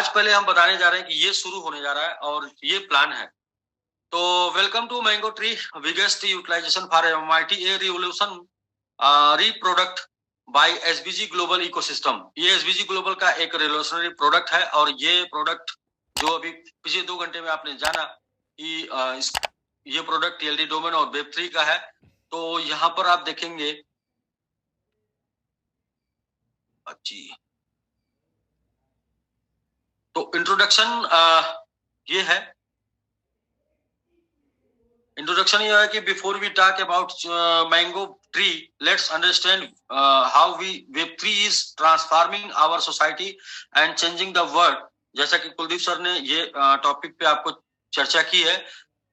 आज पहले हम बताने जा रहे हैं कि ये शुरू होने जा रहा है और ये प्लान है। तो welcome to mango Tree biggest utilization for MIT A revolution reproduct by SBG global ecosystem. ये एसबीजी ग्लोबल का एक रिवोल्यूशनरी प्रोडक्ट है और ये प्रोडक्ट जो अभी पिछले 2 घंटे में आपने जाना कि ये प्रोडक्ट टीएलडी डोमेन और वेब3 का है। तो यहाँ पर आप देखेंगे तो इंट्रोडक्शन ये है। इंट्रोडक्शन ये है कि before we talk about mango tree, let's understand how वेब3 is transforming our society and changing the world. जैसा कि कुलदीप सर ने ये टॉपिक पे आपको चर्चा की है।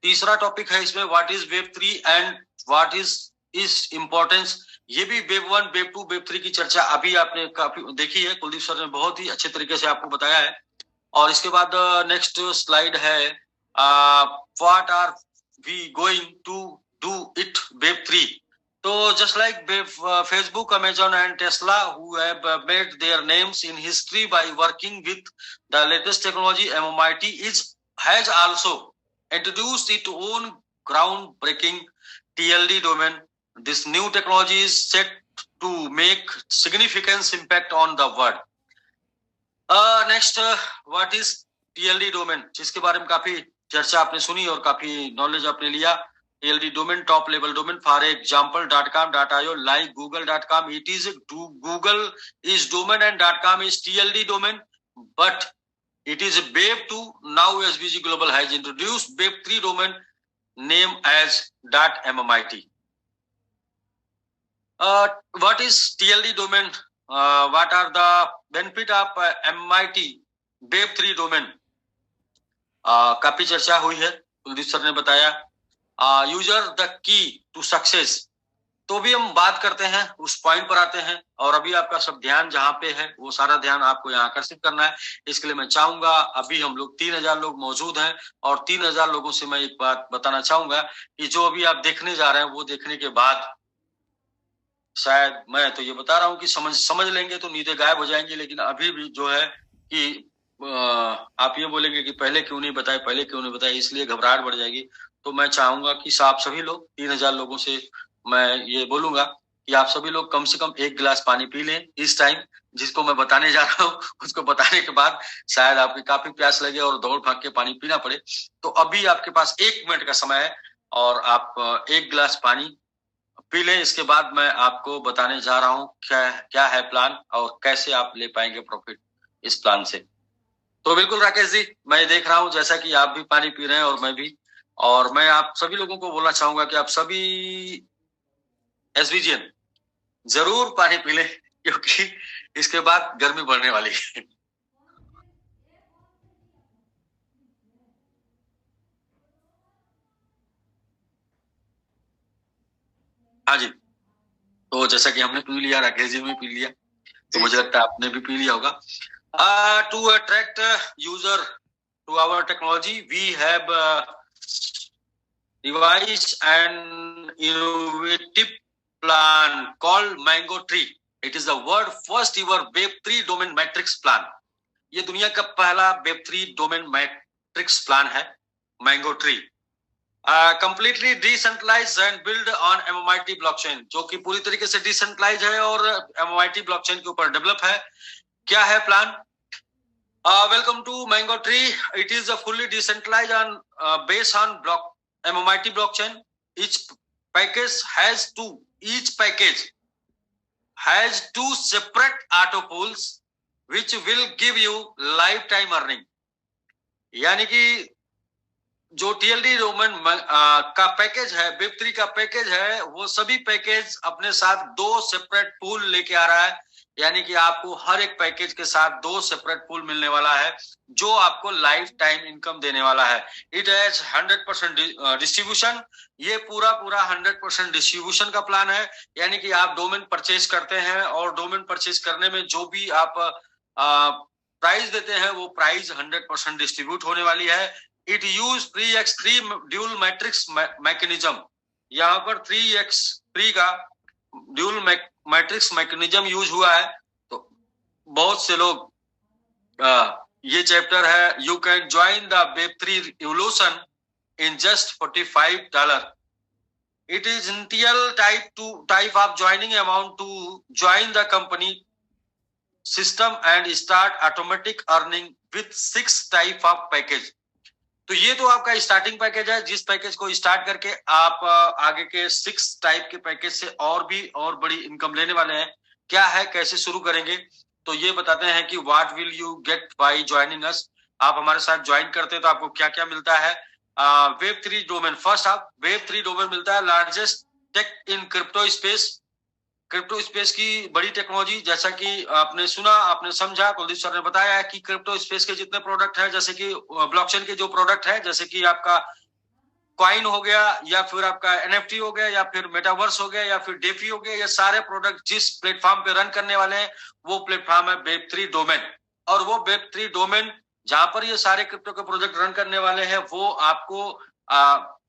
तीसरा टॉपिक है इसमें what is Web3 and what is importance. ये भी वेब 1, वेब 2, वेब 3 की चर्चा अभी आपने काफी देखी है। कुलदीप सर ने बहुत ही अच्छे तरीके से आपको बताया है। और इसके बाद नेक्स्ट स्लाइड है what are we going to do it web3। तो just like Facebook, Amazon and Tesla who have made their names in history by working with the latest technology, MMIT has also introduced its own groundbreaking TLD domain. This new technology is set to make significant impact on the world. Next, what is TLD domain, जिसके बारे में काफी चर्चा आपने सुनी और काफी knowledge आपने लिया। TLD domain top level domain for example .com.io like google.com। it is Google is domain and .com is TLD domain, but it is web2। now SBG Global has introduced web3 domain name as .mmit। what is TLD domain? What are the benefit of MIT web3 domain? काफी चर्चा हुई है, Kuldeep sir ने बताया। User the key to success. तो भी हम बात करते हैं, उस पॉइंट पर आते हैं और अभी आपका सब ध्यान जहां पे है वो सारा ध्यान आपको यहाँ आकर्षित करना है। इसके लिए मैं चाहूंगा, अभी हम लोग 3000 लोग मौजूद हैं और 3000 लोगों से मैं एक बात बताना चाहूंगा कि जो अभी आप देखने जा रहे हैं वो देखने के बाद शायद मैं तो ये बता रहा हूँ कि समझ लेंगे तो नींदें गायब हो जाएंगी, लेकिन अभी भी जो है कि आप ये बोलेंगे कि पहले क्यों नहीं बताए, इसलिए घबराहट बढ़ जाएगी। तो मैं चाहूंगा कि आप सभी लोग 3000 लोगों से मैं ये बोलूंगा कि आप सभी लोग कम से कम 1 गिलास पानी पी लें इस टाइम जिसको मैं बताने जा रहा हूँ। उसको बताने के बाद शायद आपकी काफी प्यास लगे और दौड़ भाग के पानी पीना पड़े। तो अभी आपके पास 1 मिनट का समय है और आप 1 गिलास पानी पी लें। इसके बाद मैं आपको बताने जा रहा हूँ क्या है प्लान और कैसे आप ले पाएंगे प्रॉफिट इस प्लान से। तो बिल्कुल राकेश जी, मैं देख रहा हूं जैसा कि आप भी पानी पी रहे हैं और मैं भी, और मैं आप सभी लोगों को बोलना चाहूंगा कि आप सभी एसबीजीएन जरूर पानी पी लें क्योंकि इसके बाद गर्मी बढ़ने वाली है। हाँ जी, तो जैसा कि हमने पी लिया, राकेश जी ने पी लिया, तो मुझे लगता है आपने भी पी लिया होगा। To attract user to our technology, we have devised an innovative plan called Mango Tree. It is the world first ever Web3 domain matrix plan. ये दुनिया का पहला Web3 domain matrix plan है, Mango Tree. Completely decentralized and built on MMIT blockchain, जो कि पूरी तरीके से decentralized है और MMIT blockchain के ऊपर डेवलप है। क्या है plan? Welcome to mango tree. It is fully decentralized and based on MMIT blockchain. Each package has two separate auto pools which will give you lifetime earning। यानी कि जो TLD डोमेन का package है, Web3 का package है, वो सभी package अपने साथ 2 सेपरेट पूल लेके आ रहा है। यानी कि आपको हर एक पैकेज के साथ 2 सेपरेट पूल मिलने वाला है जो आपको लाइफ टाइम इनकम देने वाला है। It has 100% distribution. ये पूरा 100% डिस्ट्रीब्यूशन का प्लान है। यानी कि आप डोमेन परचेज करते हैं और डोमेन परचेज करने में जो भी आप प्राइस देते हैं वो प्राइस 100% डिस्ट्रीब्यूट होने वाली है। It use 3x3 dual matrix mechanism. यहाँ पर 3x3 का ड्यूल मैट्रिक्स मैकेनिज्म यूज हुआ है। तो बहुत से लोग ये चैप्टर है you can join the Web3 revolution in just $45. It is initial type of joining amount to join the company system and start automatic earning with 6 type of package. तो ये तो आपका स्टार्टिंग पैकेज है, जिस package को start करके आप आगे के 6 टाइप के पैकेज से और भी और बड़ी इनकम लेने वाले हैं। क्या है, कैसे शुरू करेंगे, तो ये बताते हैं कि what will you get by joining us. आप हमारे साथ ज्वाइन करते हैं तो आपको क्या क्या मिलता है। वेब3 डोमेन, फर्स्ट आप वेब3 डोमेन मिलता है, largest tech in crypto space. Crypto space की बड़ी टेक्नोलॉजी, जैसा कि आपने सुना, आपने समझा, कुलदीप सर ने बताया है कि क्रिप्टो स्पेस के जितने प्रोडक्ट हैं, जैसे कि ब्लॉकचेन के जो प्रोडक्ट है, जैसे कि आपका कॉइन हो गया, या फिर आपका एनएफटी हो गया, या फिर मेटावर्स हो गया, या फिर डेफी हो गया, ये सारे प्रोडक्ट जिस प्लेटफॉर्म पे रन करने वाले हैं वो प्लेटफॉर्म है वेब3 डोमेन। और वो वेब3 डोमेन जहां पर ये सारे क्रिप्टो के प्रोजेक्ट रन करने वाले हैं, वो आपको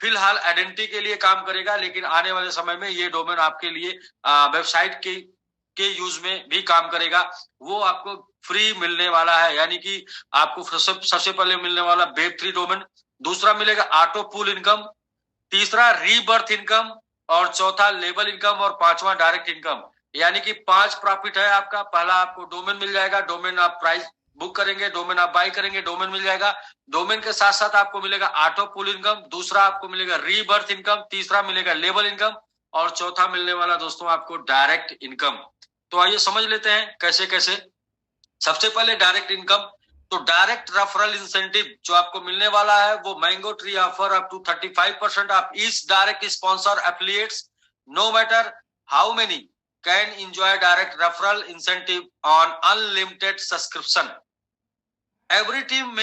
फिलहाल आइडेंटिटी के लिए काम करेगा, लेकिन आने वाले समय में ये डोमेन आपके लिए वेबसाइट के यूज में भी काम करेगा। वो आपको फ्री मिलने वाला है, यानी कि आपको सबसे पहले मिलने वाला वेब3 डोमेन, दूसरा मिलेगा ऑटो पूल इनकम, तीसरा रीबर्थ इनकम, और चौथा लेबल इनकम, और पांचवा डायरेक्ट इनकम। यानी कि 5 प्रॉफिट है आपका। पहला आपको डोमेन मिल जाएगा, डोमेन आप प्राइस बुक करेंगे, डोमेन आप बाय करेंगे, डोमेन मिल जाएगा। डोमेन के साथ साथ आपको मिलेगा ऑटो पूल इनकम, दूसरा आपको मिलेगा रीबर्थ इनकम, तीसरा मिलेगा लेबल इनकम, और चौथा मिलने वाला दोस्तों आपको डायरेक्ट इनकम। तो आइए समझ लेते हैं कैसे कैसे। सबसे पहले डायरेक्ट इनकम, तो डायरेक्ट रेफरल इंसेंटिव जो आपको मिलने वाला है वो mango tree offer up to 35% of each direct sponsor affiliates no matter how many can enjoy direct referral incentive on unlimited subscription. Every team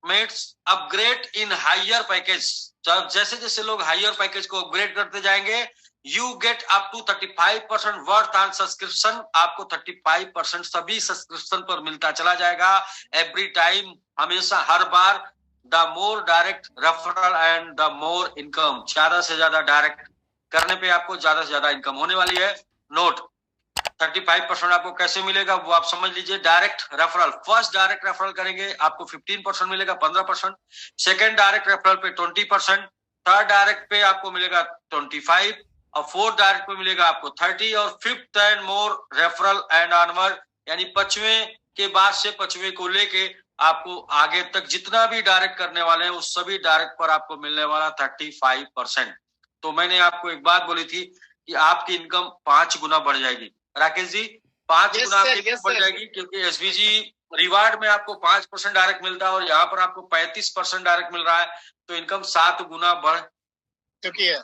mates upgrade in higher package. जैसे जैसे लोग higher package को upgrade करते जाएंगे, you get up to 35% worth on subscription. आपको 35% सभी subscription पर मिलता चला जाएगा एवरी टाइम, हमेशा, हर बार। The more direct referral and the more income, ज्यादा से ज्यादा डायरेक्ट करने पे आपको ज्यादा से ज्यादा इनकम होने वाली है। नोट, 35% आपको कैसे मिलेगा वो आप समझ लीजिए। Direct referral, first direct referral करेंगे आपको 15% मिलेगा, 15%। सेकेंड डायरेक्ट रेफरल पे 20%, थर्ड डायरेक्ट पे आपको मिलेगा 25%, और फोर्थ डायरेक्ट पे मिलेगा आपको 30%, और fifth and more referral and onward, यानी 5वें के बाद से 5वें को लेके आपको आगे तक जितना भी डायरेक्ट करने वाले हैं उस सभी डायरेक्ट पर आपको मिलने वाला 35%। तो मैंने आपको एक बात बोली थी कि आपकी इनकम 5 गुना बढ़ जाएगी। राकेश जी, 5 गुना आपकी बढ़ जाएगी, क्योंकि एसवीजी रिवार्ड में आपको 5% डायरेक्ट मिलता है और यहाँ पर आपको 35% डायरेक्ट मिल रहा है, तो इनकम 7 गुना बढ़ चुकी है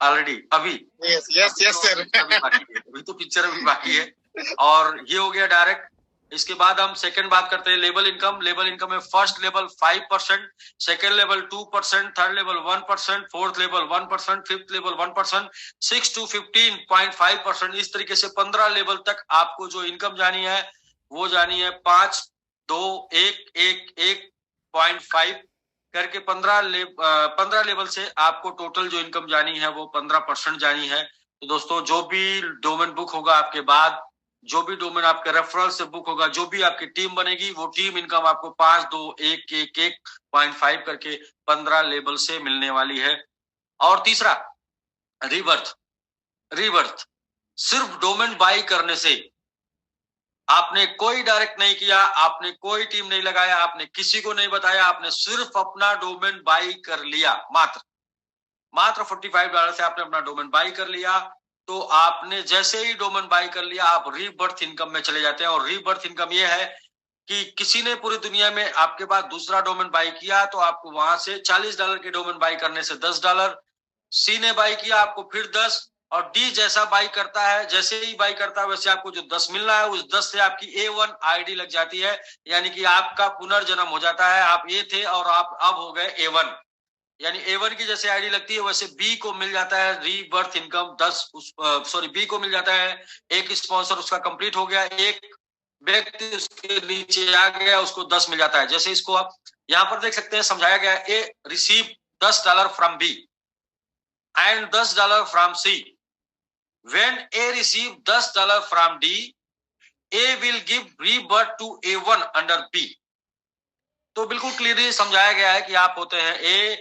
ऑलरेडी अभी। यस सर, अभी तो पिक्चर अभी बाकी है। और ये हो गया डायरेक्ट। इसके बाद हम सेकंड बात करते हैं लेबल इनकम। लेबल इनकम में first level 5%, second level 2%, third level 1%, fourth level 1%, fifth level 1%, 6 to 15.5%। इस तरीके से 15 लेवल तक आपको जो इनकम जानी है वो जानी है 5, 2, 1, 1, 1.5 करके 15 लेवल से आपको टोटल जो इनकम जानी है वो 15% जानी है। तो दोस्तों, जो भी डोमेन बुक होगा आपके बाद, जो भी डोमेन आपके रेफरल से बुक होगा, जो भी आपकी टीम बनेगी, वो टीम इनकम आपको 5, 2, 1, 1, 1.5 करके 15 लेवल से मिलने वाली है। और तीसरा रीबर्थ, सिर्फ डोमेन बाई करने से, आपने कोई डायरेक्ट नहीं किया, आपने कोई टीम नहीं लगाया, आपने किसी को नहीं बताया, आपने सिर्फ अपना डोमेन बाई कर लिया, मात्र $45 से आपने अपना डोमेन बाई कर लिया। तो आपने जैसे ही डोमेन बाई कर लिया, आप रीबर्थ इनकम में चले जाते हैं। और रीबर्थ इनकम ये है कि किसी ने पूरी दुनिया में आपके बाद दूसरा डोमेन बाई किया तो आपको वहां से $40 के डोमेन बाई करने से $10, सी ने बाई किया आपको फिर 10, और डी जैसा बाई करता है, जैसे ही बाई करता है वैसे आपको जो 10 मिल रहा है, उस 10 से आपकी A1 आईडी लग जाती है, यानी कि आपका पुनर्जन्म हो जाता है। आप ए थे और आप अब हो गए A1, यानी A1 की जैसे आईडी लगती है वैसे बी को मिल जाता है रीबर्थ इनकम 10, बी को मिल जाता है। एक स्पॉन्सर उसका कंप्लीट हो गया, एक व्यक्ति उसके नीचे आ गया, उसको 10 मिल जाता है। जैसे इसको आप यहाँ पर देख सकते हैं, समझाया गया, A receive $10 from B and $10 from C. When A receive $10 from D, A will give rebirth to A1 under B। तो बिल्कुल क्लियरली समझाया गया है कि आप होते हैं A,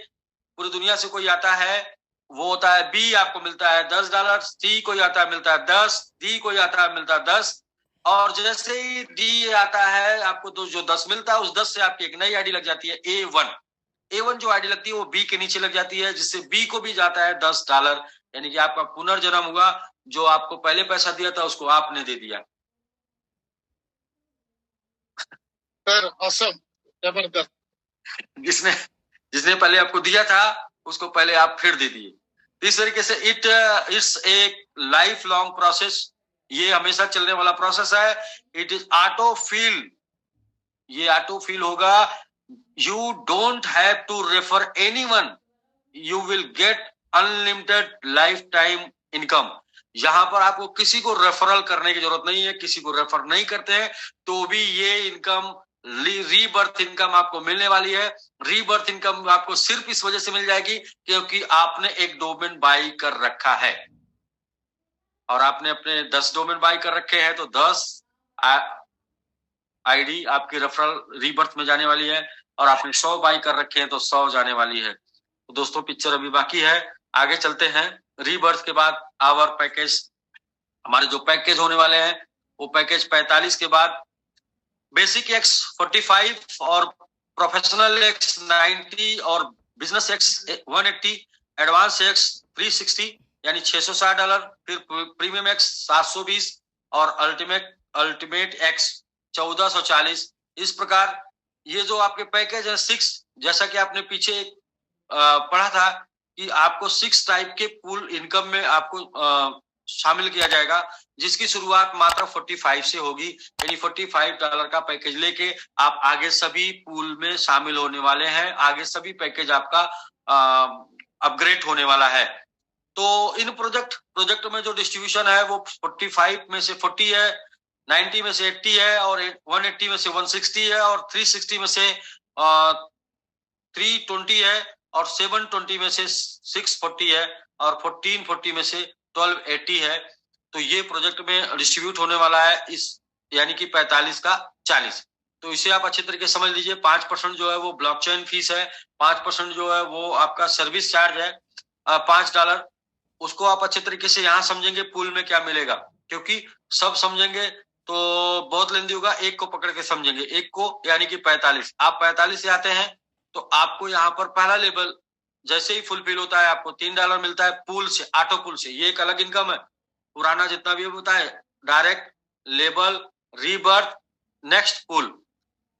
पूरी दुनिया से कोई आता है वो होता है B, आपको मिलता है $10, C कोई आता है मिलता है 10, D कोई आता है मिलता है 10, और जैसे ही D आता है आपको तो जो 10 मिलता है उस 10 से आपकी एक नई आईडी लग जाती है A1 जो आईडी लगती है वो B के नीचे लग जाती है, जिससे B को भी जाता है $10, यानी कि आपका पुनर्जन्म हुआ, जो आपको पहले पैसा दिया था उसको आपने दे दिया। सर ऑसम, जबरदस्त। जिसने पहले आपको दिया था उसको पहले आप फिर दे दिए। इस तरीके से it's a life long process, ये हमेशा चलने वाला प्रोसेस है। इट इज ऑटो फील, ये ऑटो फील होगा। You don't have to refer anyone, you will get unlimited life time income. यहां पर आपको किसी को रेफरल करने की जरूरत नहीं है, किसी को रेफर नहीं करते हैं तो भी ये इनकम, रीबर्थ इनकम आपको मिलने वाली है। रीबर्थ इनकम आपको सिर्फ इस वजह से मिल जाएगी क्योंकि आपने एक डोमेन बाई कर रखा है, और आपने अपने 10 डोमेन बाई कर रखे हैं तो 10 आईडी आपकी रेफरल रीबर्थ में जाने वाली है, और आपने 100 बाई कर रखे हैं तो 100 जाने वाली है। तो दोस्तों पिक्चर अभी बाकी है, आगे चलते हैं। रीबर्थ के बाद आवर पैकेज, हमारे जो पैकेज होने वाले हैं वो पैकेज 45 के बाद बेसिक एक्स 45 और प्रोफेशनल एक्स 90 और बिजनेस एक्स 180, एडवांस एक्स 360 यानी $660, फिर प्रीमियम एक्स 720 और अल्टीमेट एक्स 1440। इस प्रकार ये जो आपके पैकेज है 6, जैसा कि आपने पीछे पढ़ा था कि आपको 6 टाइप के पूल इनकम में आपको शामिल किया जाएगा, जिसकी शुरुआत मात्र 45 से होगी, यानी $45 का पैकेज लेके आप आगे सभी पूल में शामिल होने वाले हैं। आगे सभी पैकेज आपका अपग्रेड होने वाला है। तो इन प्रोजेक्ट में जो डिस्ट्रीब्यूशन है वो 45 में से 40 है, 90 में से 80 है, और 180 में से 160 है, और 360 में से 320 है, और 720 में से 640 है, और 1440 में से 1280 है। तो ये प्रोजेक्ट में डिस्ट्रीब्यूट होने वाला है, इस यानी कि 45 का 40। तो इसे आप अच्छे तरीके से समझ लीजिए। 5% जो है वो ब्लॉकचेन फीस है, 5% जो है वो आपका सर्विस चार्ज है $5। उसको आप अच्छे तरीके से यहाँ समझेंगे पूल में क्या मिलेगा, क्योंकि सब समझेंगे तो बहुत लेंदी होगा, एक को पकड़ के समझेंगे, एक को यानी कि 45। आप 45 से आते हैं तो आपको यहाँ पर पहला लेवल जैसे ही फुलफिल होता है आपको $3 मिलता है पूल से, ऑटो पूल से। ये एक अलग इनकम है, पुराना जितना भी होता है direct label rebirth next pool.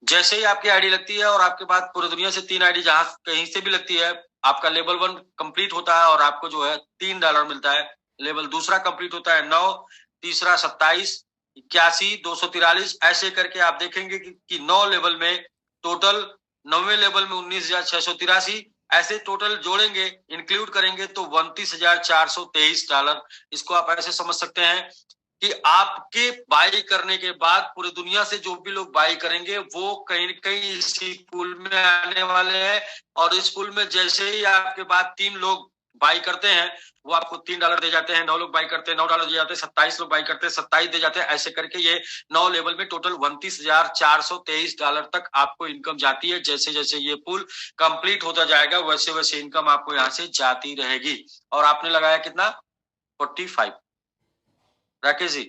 जैसे ही आपकी आईडी लगती है और आपके बाद पूरी दुनिया से 3 आईडी जहां कहीं से भी लगती है, आपका लेवल 1 कंप्लीट होता है और आपको जो है $3 मिलता है। लेवल दूसरा कंप्लीट होता है 9, तीसरा 27, 81, 243, ऐसे करके आप देखेंगे कि 9 लेवल में टोटल, 9वें लेवल में 19,683, ऐसे टोटल जोड़ेंगे इंक्लूड करेंगे तो $29,423। इसको आप ऐसे समझ सकते हैं कि आपके बाई करने के बाद पूरी दुनिया से जो भी लोग बाई करेंगे वो कहीं न कहीं इसी पूल में आने वाले हैं, और इस पूल में जैसे ही आपके बाद 3 लोग बाई करते हैं वो आपको $3 दे जाते हैं, 9 लोग बाई करते हैं $9 दे जाते हैं, 27 लोग बाई करते हैं 27 दे जाते हैं। ऐसे करके ये 9 लेवल में टोटल $29,423 तक आपको इनकम जाती है। जैसे जैसे ये पूल कंप्लीट होता जाएगा वैसे वैसे इनकम आपको यहाँ से जाती रहेगी। और आपने लगाया कितना? 45। राकेश जी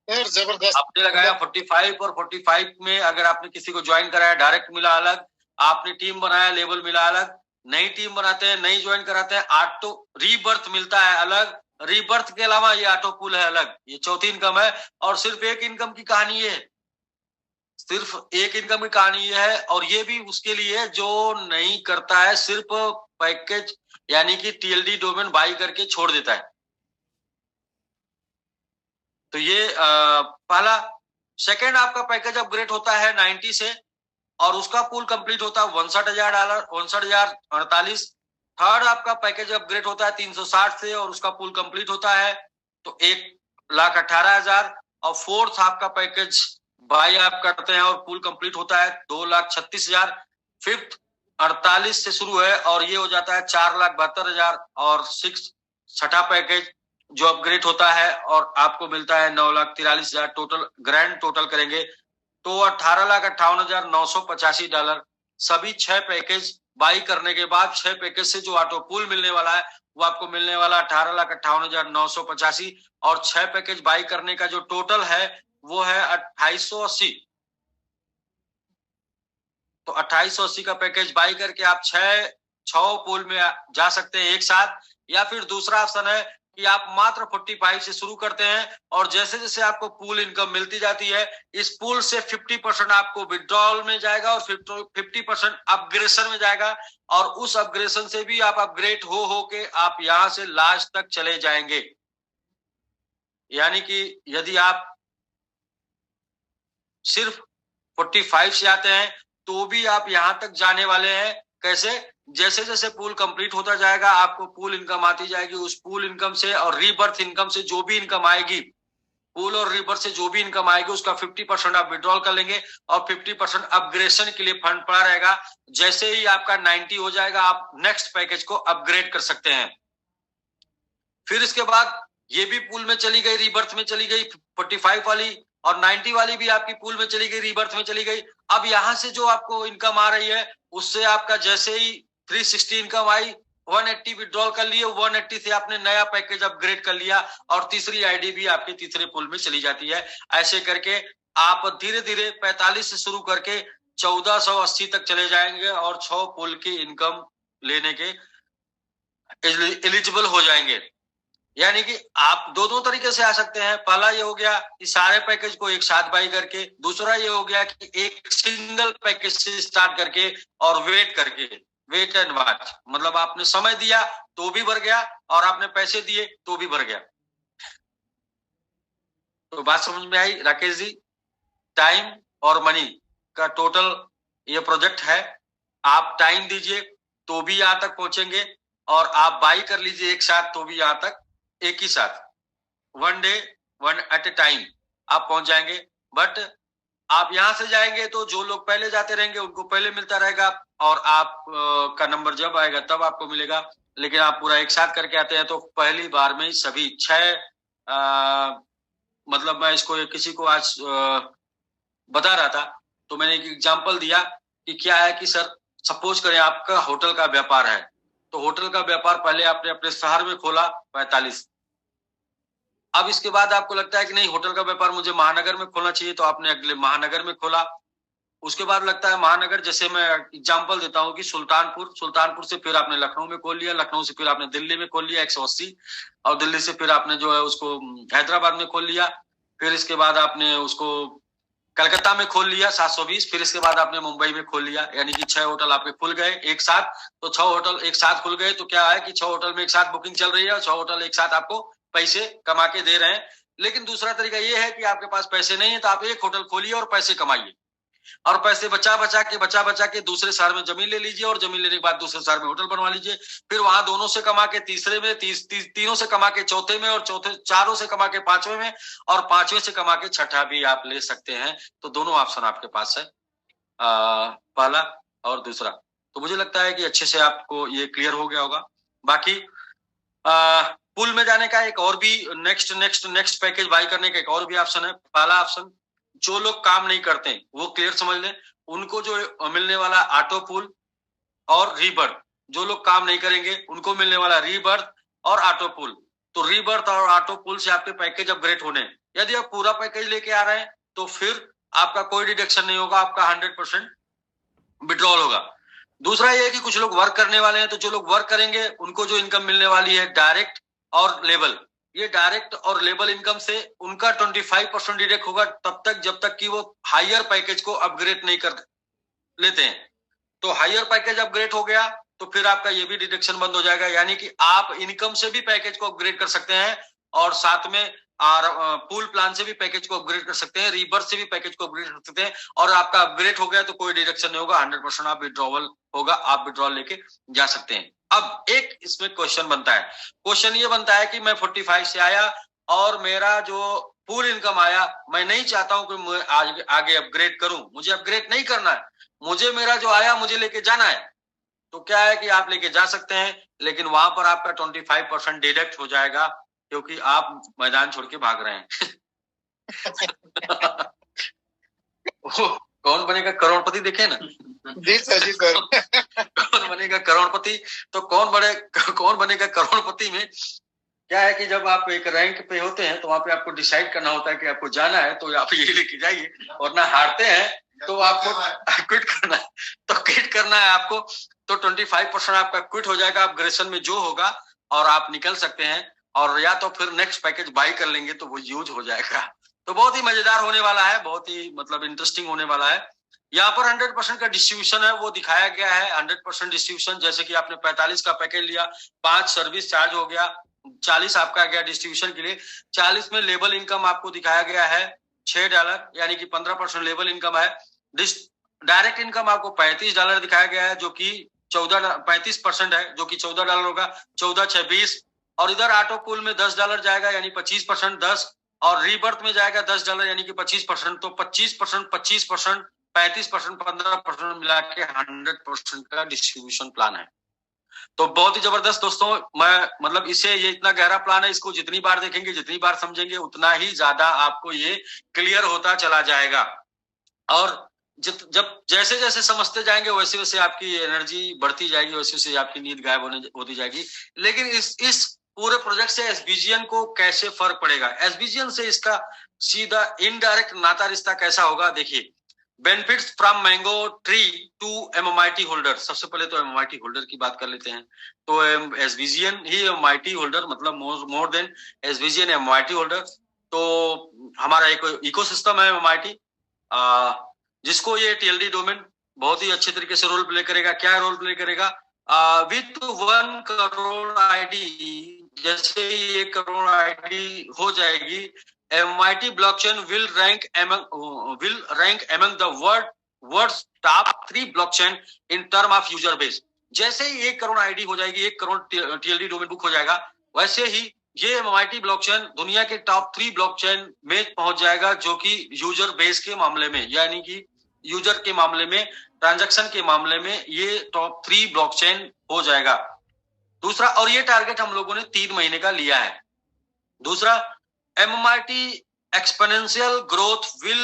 जबरदस्त। आपने लगाया 45, और 45 में अगर आपने किसी को ज्वाइन कराया डायरेक्ट मिला अलग, आपने टीम बनाया लेवल मिला अलग, नई टीम बनाते हैं, नई ज्वाइन कराते हैं, ऑटो रीबर्थ मिलता है अलग, रीबर्थ के अलावा ये ऑटो पूल है अलग। ये चौथी इनकम है, और सिर्फ एक इनकम की कहानी ये है, सिर्फ एक इनकम की कहानी ये है, और ये भी उसके लिए जो नहीं करता है, सिर्फ पैकेज यानी कि TLD डोमेन बाई करके छोड़ देता है। तो ये पहला। सेकेंड आपका पैकेज अपग्रेड होता है 90 से, और उसका पूल कंप्लीट होता है $59,000, 59,048। थर्ड आपका पैकेज अपग्रेड होता है 360 से, और उसका पूल कंप्लीट होता है तो 1,18,000। और फोर्थ आपका पैकेज बाई आप करते हैं और पूल कंप्लीट होता है 2,36,000। फिफ्थ 48 से शुरू है और ये हो जाता है 4,72,000। और छठा पैकेज जो अपग्रेड होता है और आपको मिलता है 9,43,000 टोटल, ग्रैंड टोटल करेंगे तो $18,98,985। सभी 6 पैकेज बाई करने के बाद 6 पैकेज से जो ऑटो पूल मिलने वाला है वो आपको मिलने वाला 18,58,985, और 6 पैकेज बाई करने का जो टोटल है वो है 2880। तो 2880 का पैकेज बाई करके आप 6 पूल में जा सकते हैं एक साथ, या फिर दूसरा ऑप्शन है कि आप मात्र 45 से शुरू करते हैं और जैसे जैसे आपको पूल इनकम मिलती जाती है इस पूल से 50% आपको विड्रॉल में जाएगा और 50% अपग्रेशन में जाएगा, और उस अपग्रेशन से भी आप अपग्रेड हो के आप यहां से लास्ट तक चले जाएंगे। यानी कि यदि आप सिर्फ 45 से आते हैं तो भी आप यहां तक जाने वाले हैं। कैसे? जैसे जैसे पूल कंप्लीट होता जाएगा आपको पूल इनकम आती जाएगी, उस पूल इनकम से और रीबर्थ इनकम से जो भी इनकम आएगी, पूल और रीबर्थ से जो भी इनकम आएगी उसका 50% आप विड्रॉल कर लेंगे और 50% अपग्रेडेशन के लिए फंड पड़ा रहेगा। जैसे ही आपका 90 हो जाएगा आप नेक्स्ट पैकेज को अपग्रेड कर सकते हैं। फिर इसके बाद ये भी पूल में चली गई, रीबर्थ में चली गई 45 वाली, और 90 वाली भी आपकी पूल में चली गई, रीबर्थ में चली गई। अब यहां से जो आपको इनकम आ रही है उससे आपका जैसे ही 360 इनकम आई 180 विड्रॉल कर लिए, 180 से आपने नया पैकेज अपग्रेड कर लिया और तीसरी आईडी भी आपके तीसरे पूल में चली जाती है। ऐसे करके आप धीरे धीरे 45 से शुरू करके 1480 तक चले जाएंगे और 6 पूल की इनकम लेने के एलिजिबल हो जाएंगे। यानी कि आप दो तरीके से आ सकते हैं। पहला ये हो गया कि सारे पैकेज को एक साथ बाई करके, दूसरा ये हो गया कि एक सिंगल पैकेज से स्टार्ट करके और वेट करके, वेट एंड वॉच, मतलब आपने समय दिया तो भी भर गया और आपने पैसे दिए तो भी भर गया। तो बात समझ में आई राकेश जी? टाइम और मनी का टोटल ये प्रोजेक्ट है। आप टाइम दीजिए तो भी यहां तक पहुंचेंगे और आप बाई कर लीजिए एक साथ तो भी यहां तक एक ही साथ, one day one at a time आप पहुंच जाएंगे। बट आप यहां से जाएंगे तो जो लोग पहले जाते रहेंगे उनको पहले मिलता रहेगा और आप का नंबर जब आएगा तब आपको मिलेगा। लेकिन आप पूरा एक साथ करके आते हैं तो पहली बार में सभी 6 मतलब मैं इसको किसी को आज बता रहा था तो मैंने एक एग्जांपल दिया कि क्या है कि सर सपोज करें आपका होटल का व्यापार है, तो होटल का व्यापार पहले आपने अपने शहर में खोला 45, अब इसके बाद आपको लगता है कि नहीं होटल का व्यापार मुझे महानगर में खोलना चाहिए तो आपने अगले महानगर में खोला। उसके बाद लगता है महानगर, जैसे मैं एग्जांपल देता हूं कि सुल्तानपुर से फिर आपने लखनऊ में खोल लिया, लखनऊ से फिर आपने दिल्ली में खोल लिया 180, और दिल्ली से फिर आपने जो है उसको हैदराबाद में खोल लिया, फिर इसके बाद आपने उसको कलकत्ता में खोल लिया 720, फिर इसके बाद आपने मुंबई में खोल लिया। यानी कि 6 होटल आपके खुल गए एक साथ। तो 6 होटल एक साथ खुल गए तो क्या है कि 6 होटल में एक साथ बुकिंग चल रही है और 6 होटल एक साथ आपको पैसे कमा के दे रहे हैं। लेकिन दूसरा तरीका ये है कि आपके पास पैसे नहीं है तो आप एक होटल खोलिए और पैसे कमाइए, और पैसे बचा बचा के दूसरे शहर में जमीन ले लीजिए और जमीन लेने के बाद दूसरे शहर में होटल बनवा लीजिए, फिर वहां दोनों से कमा के तीसरे में, तीनों से कमा के चौथे में, और चारों से कमा के पांचवें में, और पांचवें से कमा के छठा भी आप ले सकते हैं। तो दोनों ऑप्शन आपके पास है, पहला और दूसरा। तो मुझे लगता है कि अच्छे से आपको ये क्लियर हो गया होगा। बाकी पूल में जाने का एक और भी नेक्स्ट पैकेज बाई करने का एक और भी ऑप्शन है। पहला ऑप्शन, जो लोग काम नहीं करते वो क्लियर समझ लें, उनको जो मिलने वाला ऑटो पूल और रीबर्थ, जो लोग काम नहीं करेंगे उनको मिलने वाला रीबर्थ और ऑटो पूल। तो रीबर्थ और ऑटो पूल से आपके पैकेज अपग्रेड होने, यदि आप पूरा पैकेज लेके आ रहे हैं तो फिर आपका कोई डिडक्शन नहीं होगा, आपका 100% विड्रॉल होगा। दूसरा ये है कि कुछ लोग वर्क करने वाले हैं, तो जो लोग वर्क करेंगे उनको जो इनकम मिलने वाली है डायरेक्ट और लेबल, ये डायरेक्ट और लेबल इनकम से उनका 25% डिडक्ट होगा तब तक जब तक कि वो हायर पैकेज को अपग्रेड नहीं कर लेते हैं। तो हायर पैकेज अपग्रेड हो गया तो फिर आपका ये भी डिडक्शन बंद हो जाएगा। यानी कि आप इनकम से भी पैकेज को अपग्रेड कर सकते हैं और साथ में पूल प्लान से भी पैकेज को अपग्रेड कर सकते हैं, रीबर्थ से भी पैकेज को अपग्रेड कर सकते हैं, और आपका अपग्रेड हो गया तो कोई डिडक्शन नहीं होगा, 100% आप विड्रॉवल होगा, आप विड्रॉल लेके जा सकते हैं। अब एक इसमें क्वेश्चन बनता है, क्वेश्चन ये बनता है कि मैं 45 से आया और मेरा जो पूल इनकम आया, मैं नहीं चाहता हूं कि मैं आगे अपग्रेड करूं, मुझे अपग्रेड नहीं करना है, मुझे मेरा जो आया मुझे लेके जाना है। तो क्या है कि आप लेके जा सकते हैं, लेकिन वहां पर आपका 25% डिडक्ट हो जाएगा क्योंकि आप मैदान छोड़ के भाग रहे हैं। कौन बनेगा करोड़पति देखे ना? जी सर, जी सर। कौन बनेगा करोड़पति? तो कौन बनेगा करोड़पति में क्या है कि जब आप एक रैंक पे होते हैं तो वहां पे आपको डिसाइड करना होता है कि आपको जाना है तो आप ये लेके जाइए, और ना हारते हैं तो आपको क्विट करना है। तो क्विट करना है आपको, तो 25% आपका क्विट हो जाएगा अपग्रेडेशन में जो होगा, और आप निकल सकते हैं, और या तो फिर नेक्स्ट पैकेज बाई कर लेंगे तो वो यूज हो जाएगा। तो बहुत ही मजेदार होने वाला है, बहुत ही मतलब इंटरेस्टिंग होने वाला है। यहाँ पर 100% का डिस्ट्रीब्यूशन है वो दिखाया गया है। 100% डिस्ट्रीब्यूशन, जैसे कि आपने 45 का पैकेज लिया, 5 सर्विस चार्ज हो गया, 40 आपका गया डिस्ट्रीब्यूशन के लिए। 40 में लेबल इनकम आपको दिखाया गया है $6, यानी कि 15% लेबल इनकम है। डायरेक्ट इनकम आपको $35 दिखाया गया है, जो कि 35% है, जो कि $14 होगा। 14 6 20, और इधर ऑटो पूल में $10 जाएगा, यानी 25% 10, और रीबर्थ में जाएगा $10, यानी कि 25%। तो 25%, 25%, 35%, 15% मिला के 100% का डिस्ट्रीब्यूशन प्लान है। तो बहुत ही जबरदस्त दोस्तों, मैं मतलब इसे, ये इतना गहरा प्लान है, इसको जितनी बार देखेंगे, जितनी बार समझेंगे, उतना ही ज्यादा आपको ये क्लियर होता चला जाएगा। और जब जैसे जैसे समझते जाएंगे वैसे वैसे आपकी एनर्जी बढ़ती जाएगी, वैसे वैसे आपकी नींद गायब होती जाएगी। लेकिन इस पूरे प्रोजेक्ट से एसबीजीएन को कैसे फर्क पड़ेगा, एसबीजीएन से इसका सीधा इनडायरेक्ट नाता रिश्ता कैसा होगा, देखिए। Benefits from Mango Tree to MMIT holder. सबसे पहले तो एमएमआईटी होल्डर की बात कर लेते हैं। तो एसबीजीएन ही एमएमआईटी होल्डर, मतलब मोर देन एसबीजीएन एमएमआईटी होल्डर। तो हमारा एक इकोसिस्टम है एमएमआईटी, जिसको ये टीएलडी डोमेन बहुत ही अच्छे तरीके से रोल प्ले करेगा। क्या रोल प्ले करेगा? विथ 1 करोड़ आईडी, जैसे ही 1 करोड़ आईडी हो जाएगी, MIT blockchain will rank among the world's top 3 blockchain in term of user base। जैसे ही 1 करोड़ आईडी हो जाएगी, 1 करोड़ टीएलडी डोमेन बुक हो जाएगा, वैसे ही ये MIT ब्लॉकचेन दुनिया के टॉप 3 ब्लॉकचेन में पहुंच जाएगा, जो कि यूजर बेस के मामले में, यानी कि यूजर के मामले में, ट्रांजैक्शन के मामले में ये टॉप 3 ब्लॉकचेन हो जाएगा। दूसरा, और ये टारगेट हम लोगों ने 3 महीने का लिया है। दूसरा, MIT exponential growth will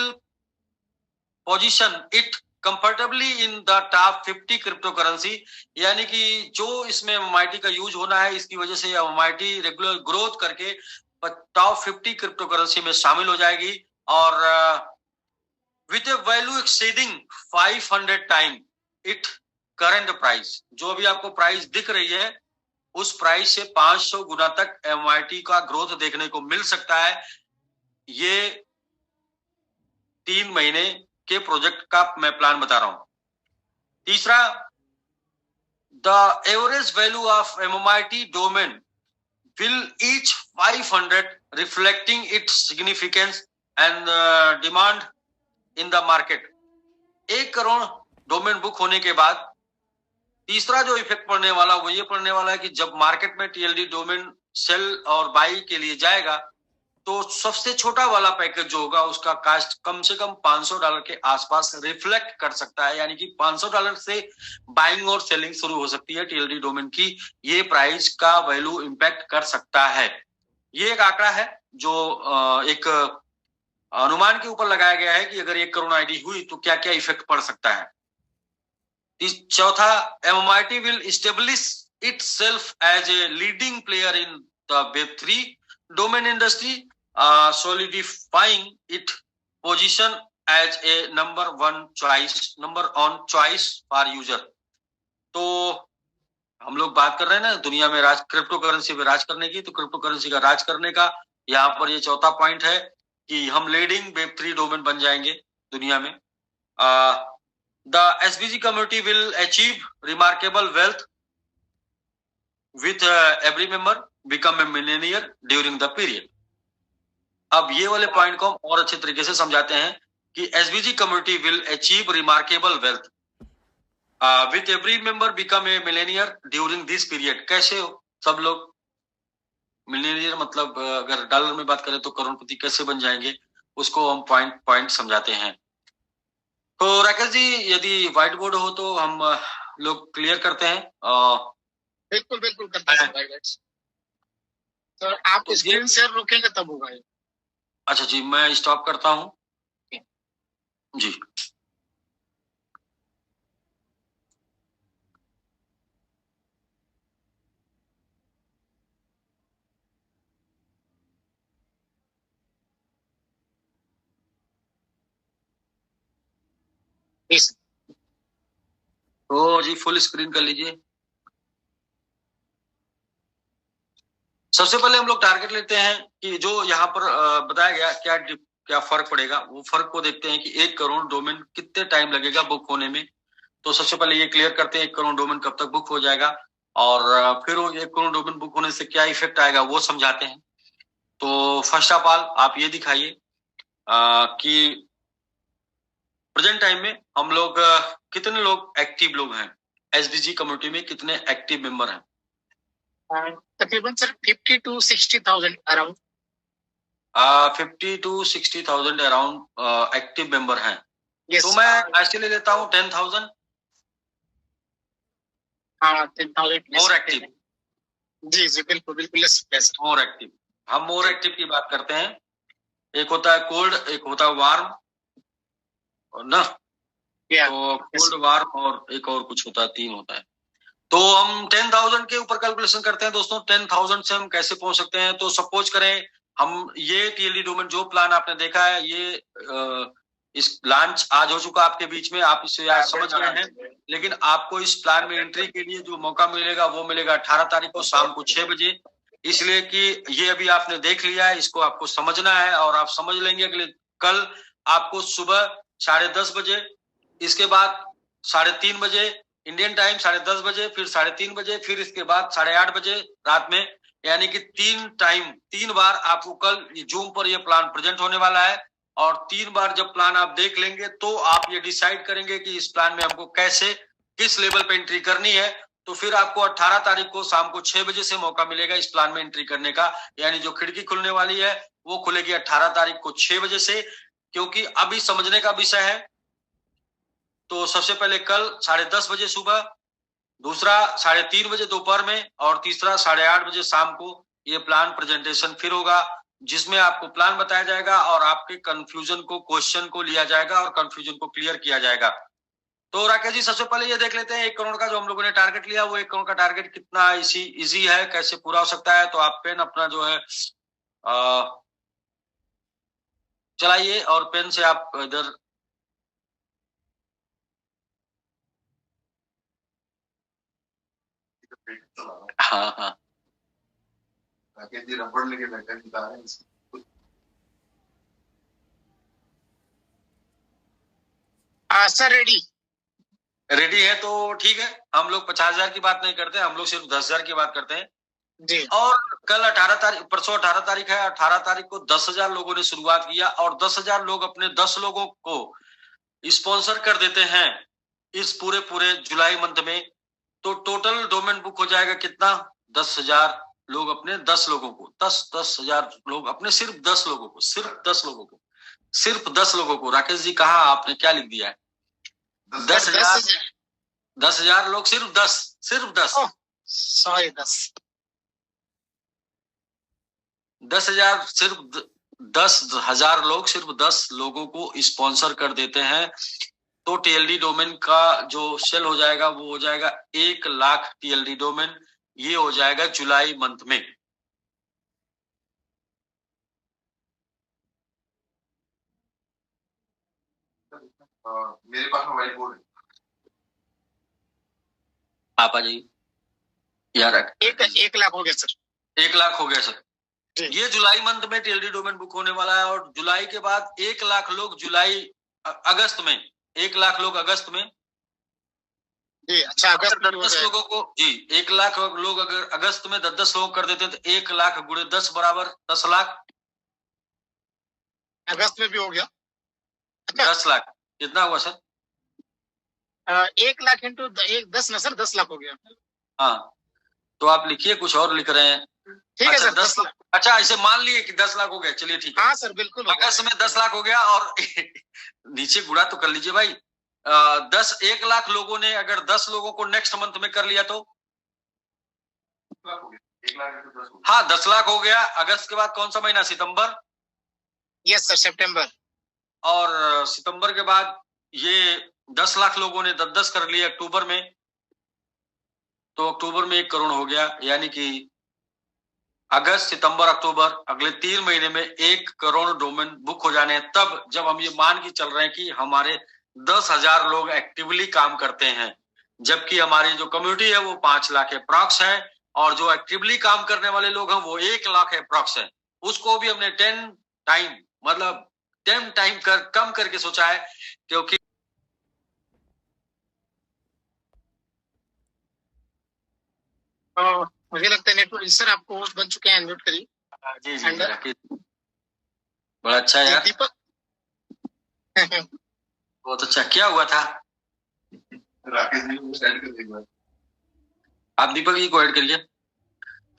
position it comfortably in the top 50 cryptocurrency, यानी कि जो इसमें MIT का यूज होना है, इसकी वजह से MIT रेगुलर ग्रोथ करके टॉप 50 क्रिप्टोकरेंसी में शामिल हो जाएगी, और with A value exceeding 500 time it current price. जो अभी आपको प्राइस दिख रही है, उस प्राइस से 500 गुना तक MIT का ग्रोथ देखने को मिल सकता है। ये 3 महीने के प्रोजेक्ट का मैं प्लान बता रहा हूं। तीसरा, the average value of MIT domain will each 500, reflecting its significance and demand in the market. 1 crore domain book होने के बाद तीसरा जो इफेक्ट पड़ने वाला, वो ये पड़ने वाला है कि जब मार्केट में टीएलडी डोमेन सेल और बाई के लिए जाएगा, तो सबसे छोटा वाला पैकेज जो होगा, उसका कास्ट कम से कम $500 के आसपास रिफ्लेक्ट कर सकता है, यानी कि $500 से बाइंग और सेलिंग शुरू हो सकती है टीएलडी डोमेन की। ये प्राइस का वैल्यू इंपैक्ट कर सकता है। ये एक आंकड़ा है जो एक अनुमान के ऊपर लगाया गया है कि अगर 1 करोड़ आईडी हुई तो क्या क्या इफेक्ट पड़ सकता है। चौथा, MIT will establish itself as a leading player in the Web3 domain industry, solidifying its position as a number on choice for user। तो हम लोग बात कर रहे हैं ना दुनिया में क्रिप्टो करेंसी पे राज करने की, तो क्रिप्टो करेंसी का राज करने का यहाँ पर ये चौथा पॉइंट है कि हम लीडिंग Web3 डोमेन बन जाएंगे दुनिया में। The SBG community will achieve remarkable wealth with every member become a millionaire during the period। अब ये वाले पॉइंट को हम और अच्छे तरीके से समझाते हैं कि SBG community will achieve remarkable wealth with every member become a millionaire during this period। कैसे हो सब लोग मिलियनियर, मतलब अगर डॉलर में बात करें तो करोड़पति कैसे बन जाएंगे, उसको हम पॉइंट समझाते हैं। तो राकेश जी, यदि व्हाइट बोर्ड हो तो हम लोग क्लियर करते हैं। बिल्कुल बिल्कुल करते हैं। सर आप तो स्क्रीन शेयर रोकेंगे तब होगा ये। अच्छा जी, मैं स्टॉप करता हूँ जी। Yes. तो जी फुल स्क्रीन कर लीजिए। सबसे पहले हम लोग टारगेट लेते हैं कि जो यहाँ पर बताया गया क्या क्या फर्क पड़ेगा, वो फर्क को देखते हैं कि 1 करोड़ डोमेन कितने टाइम लगेगा बुक होने में। तो सबसे पहले ये क्लियर करते हैं 1 करोड़ डोमेन कब तक बुक हो जाएगा, और फिर वो 1 करोड़ डोमेन बुक होने से क्या इफेक्ट आएगा वो समझाते हैं। तो फर्स्ट ऑफ ऑल आप ये दिखाइए कि प्रेजेंट टाइम में हम लोग कितने लोग एक्टिव लोग हैं, एसडीजी कम्युनिटी में कितने एक्टिव मेंबर हैं। तकरीबन sir 50 to 60,000 around. 50 to 60,000 around active member हैं। yes, तो मैं ऐसे ले लेता हूँ 10,000। हाँ 10,000 मोर एक्टिव। जी जी बिल्कुल बिल्कुल मोर एक्टिव, हम मोर एक्टिव की बात करते हैं। एक होता है कोल्ड, एक होता है वार्म ना। तो कोल्ड वार्म और एक और कुछ होता है, 3 होता है। तो हम 10,000 के ऊपर कैलकुलेशन करते हैं दोस्तों। 10,000 से हम कैसे पहुंच सकते हैं, तो सपोज करें हम ये टीएलडी डोमेन जो प्लान आपने देखा है ये इस लॉन्च आज हो चुका आपके बीच में, आप इसे आज समझ गए हैं। लेकिन आपको इस प्लान में एंट्री के लिए जो मौका मिलेगा वो मिलेगा 18 तारीख को शाम को 6 बजे। इसलिए कि ये अभी आपने देख लिया है, इसको आपको समझना है और आप समझ लेंगे। अगले कल आपको सुबह 10:30 बजे, इसके बाद 3:30 बजे इंडियन टाइम, 10:30 बजे, फिर 3:30 बजे, फिर इसके बाद 8:30 बजे रात में, यानी कि 3 बार आपको कल जूम पर यह प्लान प्रेजेंट होने वाला है। और 3 बार जब प्लान आप देख लेंगे तो आप ये डिसाइड करेंगे कि इस प्लान में हमको कैसे किस लेवल पे एंट्री करनी है। तो फिर आपको 18 तारीख को शाम को 6 बजे से मौका मिलेगा इस प्लान में एंट्री करने का। यानी जो खिड़की खुलने वाली है वो खुलेगी 18 तारीख को 6 बजे से, क्योंकि अभी समझने का विषय है। तो सबसे पहले कल 10:30 बजे सुबह, दूसरा 3:30 बजे दोपहर में, और तीसरा 8:30 बजे शाम को ये प्लान प्रेजेंटेशन फिर होगा, जिसमें आपको प्लान बताया जाएगा और आपके कंफ्यूजन को, क्वेश्चन को लिया जाएगा और कंफ्यूजन को क्लियर किया जाएगा। तो राकेश जी सबसे पहले ये देख लेते हैं 1 करोड़ का जो हम लोगों ने टारगेट लिया, वो 1 करोड़ का टारगेट कितना इजी है, कैसे पूरा हो सकता है। तो आप पेन अपना जो है चलाइए और पेन से आप इधर हाँ हाँ रबड़ लेके बैठे बता रहे हैं। सर रेडी है तो ठीक है। हम लोग 50,000 की बात नहीं करते, हम लोग सिर्फ 10,000 की बात करते हैं जी। और कल 18 तारीख, परसों 18 तारीख है, 18 तारीख को 10,000 लोगों ने शुरुआत किया और 10,000 लोग अपने 10 लोगों को स्पॉन्सर कर देते हैं इस पूरे जुलाई मंथ में। तो टोटल डोमेन बुक हो जाएगा कितना, 10,000 लोग अपने 10 लोगों को, 10,000 लोग अपने सिर्फ 10 लोगों को, सिर्फ 10 लोगों को, सिर्फ 10 लोगों को। राकेश जी कहा आपने क्या लिख दिया है? 10,000 लोग, सिर्फ 10 सॉरी 10,000 सिर्फ 10,000 लोग सिर्फ 10 लोगों को स्पॉन्सर कर देते हैं। तो टीएलडी डोमेन का जो सेल हो जाएगा वो हो जाएगा 1 लाख टीएलडी डोमेन। ये हो जाएगा जुलाई मंथ में। मेरे पास मोबाइल बोर्ड है, आप आ जाइए यार। 1 लाख हो गया सर। 1 लाख हो गया सर। ये जुलाई मंथ में टीएलडी डोमेन बुक होने वाला है और जुलाई के बाद 1 लाख लोग अगस्त में, 1 लाख लोग अगस्त में जी। अच्छा अगस्त में 10 लोगों को जी, 1 लाख लोग अगर अगस्त में 10 लोग कर देते हैं तो 1 लाख गुणे 10 बराबर 10 लाख। अगस्त में भी हो गया 10 लाख कितना हुआ सर? 1 लाख इंटू 10 ना सर, 10 लाख हो गया। हाँ तो आप लिखिए, कुछ और लिख रहे हैं। ठीक है सर, 10 लाख। अच्छा ऐसे मान लिए कि 10 लाख हो गया, चलिए ठीक है। हाँ सर बिल्कुल अगस्त में 10 लाख हो गया और नीचे गुणा तो कर लीजिए भाई। 1 लाख लोगों ने अगर 10 लोगों को नेक्स्ट मंथ में कर लिया तो हाँ 10 लाख हो गया। अगस्त के बाद कौन सा महीना? सितंबर। यस सर, सितंबर। और सितंबर के बाद ये 10 लाख लोगों ने 10-10 कर लिए अक्टूबर में, तो अक्टूबर में 1 करोड़ हो गया। यानी कि अगस्त, सितंबर, अक्टूबर, अगले 3 महीने में 1 करोड़ डोमेन बुक हो जाने हैं। तब जब हम ये मान के चल रहे हैं कि हमारे 10,000 लोग एक्टिवली काम करते हैं, जबकि हमारी जो कम्युनिटी है वो 5 लाख अप्रॉक्स है, और जो एक्टिवली काम करने वाले लोग हैं वो 1 लाख अप्रॉक्स है। उसको भी हमने 10 टाइम मतलब 10 टाइम कम करके सोचा है, क्योंकि मुझे लगता है नेटवर्क सर आपको होस्ट बन चुके हैं, अनम्यूट करिए। जी जी राकेश, बड़ा अच्छा यार, दीपक। बहुत अच्छा। क्या हुआ था? राकेश जी को ऐड कर दीजिए। आप दीपक जी को ऐड करिए।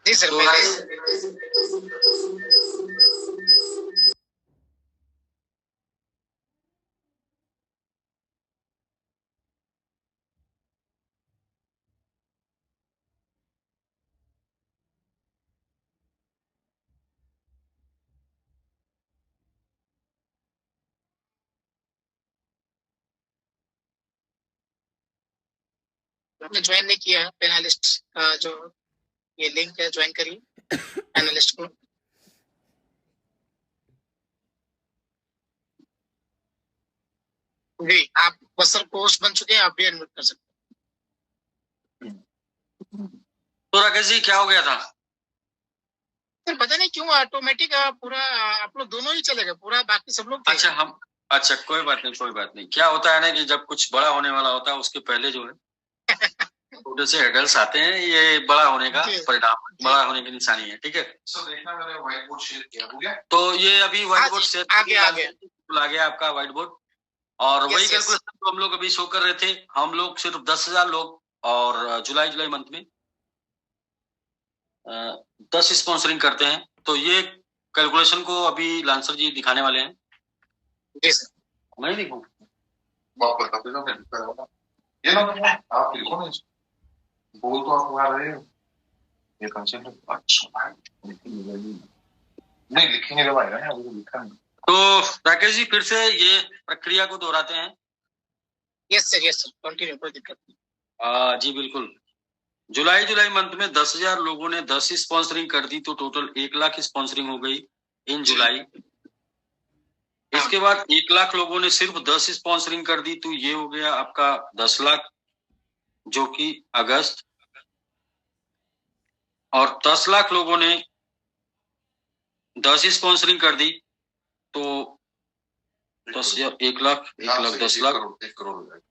जी सर, तो आपने ज्वाइन नहीं किया है पैनलिस्ट का जो ये लिंक है, ज्वाइन करिए पैनलिस्ट को। जी, आप बसर पोस्ट बन चुके हैं, आप भी अनम्यूट कर सकते हैं। तो राकेश जी क्या हो गया था? सर पता नहीं क्यों ऑटोमेटिक पूरा आप लोग दोनों ही चलेगा, पूरा बाकी सब लोग। अच्छा कोई बात नहीं, कोई बात नहीं। क्या होता है ना कि जब कुछ बड़ा होने वाला होता है उसके पहले जो है छोटे से हेडल्स आते हैं, ये बड़ा होने का परिणाम, बड़ा होने की निशानी है। ठीक है, सर देखना मैंने व्हाइट बोर्ड शेयर किया, हो गया? तो ये अभी व्हाइट बोर्ड शेयर आ गया आपका व्हाइट बोर्ड। और वही कैलकुलेशन तो हम लोग अभी शो कर रहे थे। हम लोग सिर्फ 10,000 लोग, और जुलाई मंथ में 10 स्पॉन्सरिंग करते हैं। तो ये कैलकुलेशन को अभी लांसर जी दिखाने वाले हैं। जी सर, मैं लिखूं? आप बताते जाओ, मैं लिखता रहूंगा। ये ना आप लिखो ना, बोल तो आप वहां रहे हो, ये कंसेप्ट अच्छा नहीं लिखेंगे जब आएगा ना, अभी लिखा नहीं। तो राकेश जी फिर से ये प्रक्रिया को दोहराते हैं। यस सर, कंटिन्यू, कोई दिक्कत नहीं। जी बिल्कुल। जुलाई मंथ में 10,000 लोगों ने 10 स्पॉन्सरिंग कर दी, तो टोटल 1 लाख स्पॉन्सरिंग हो गई इन जुलाई। इसके बाद 1 लाख लोगों ने सिर्फ 10 स्पॉन्सरिंग कर दी, तो ये हो गया आपका 10 लाख, जो कि अगस्त। और 10 लाख लोगों ने 10 स्पॉन्सरिंग कर दी, तो 10,000 1 लाख 10 लाख 1 करोड़ हो जाएगा।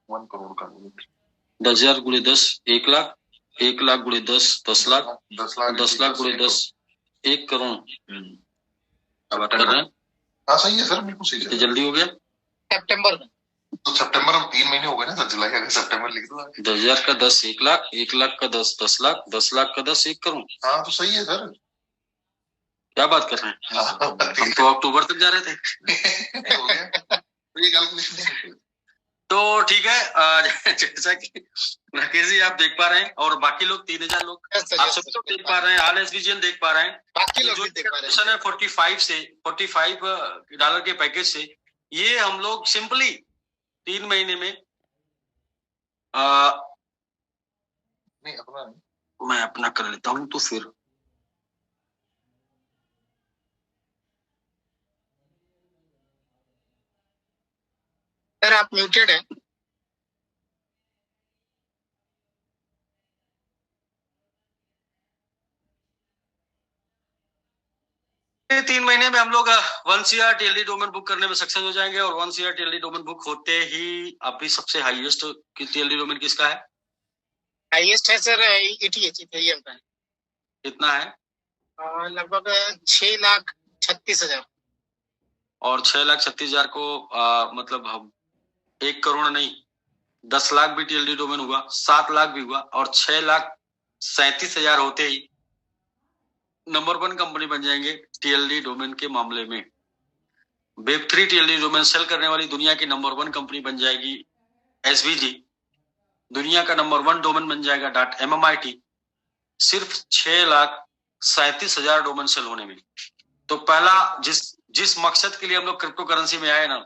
1 करोड़ का 10,000 गुणे 10 1 लाख, 1 लाख गुणे 10 लाख, 10 लाख गुणे 10 1 करोड़। बात कर रहे हैं? हाँ सही है सर, बिल्कुल सही है। जल्दी हो गया। सितंबर में तो सितंबर में 3 महीने हो गए ना सर, जुलाई अगस्त सितंबर लिख दो। 10,000 का 10 1 लाख, 1 लाख का 10 लाख, 10 लाख का 10 1 करोड़। हाँ तो सही है सर। क्या बात कर रहे हैं? हम तो अक्टूबर तक जा रहे थे। हो गया तो ये कैलकुलेशन। तो ठीक है, जैसा कि राकेश जी आप देख पा रहे हैं, और बाकी लोग 3,000 लोग आप सभी लोग देख पा रहे हैं, ऑल एसबीजीएन देख पा रहे हैं। बाकी लोग जो देख पा रहे है 45 डॉलर के पैकेज से, ये हम लोग सिंपली 3 महीने में नहीं अपना नहीं, मैं अपना कर लेता हूं। तो फिर सर आप म्यूटेड है। तीन महीने में हम लोग 1 CR TLD डोमेन बुक करने में सक्षम हो जाएंगे। और 1 CR TLD डोमेन बुक होते ही अभी सबसे हाईएस्ट TLD डोमेन किसका है? हाईएस्ट है सर ETH इथेरियम का। कितना है? लगभग 6,36,000। और 6,36,000 को मतलब हम 1 करोड़ नहीं, 10 लाख भी TLD डोमेन हुआ, 7 लाख भी हुआ, और 6,37,000 होते ही नंबर 1 कंपनी बन जाएंगे TLD डोमेन के मामले में। Web3 TLD डोमेन सेल करने वाली दुनिया की नंबर 1 कंपनी बन जाएगी SVG। दुनिया का नंबर 1 डोमेन बन जाएगा .MMIT। सिर्फ 6,37,000 डोमेन सेल होने में। तो पहला जिस मकसद के लिए हम लोग क्रिप्टो करेंसी में आए ना,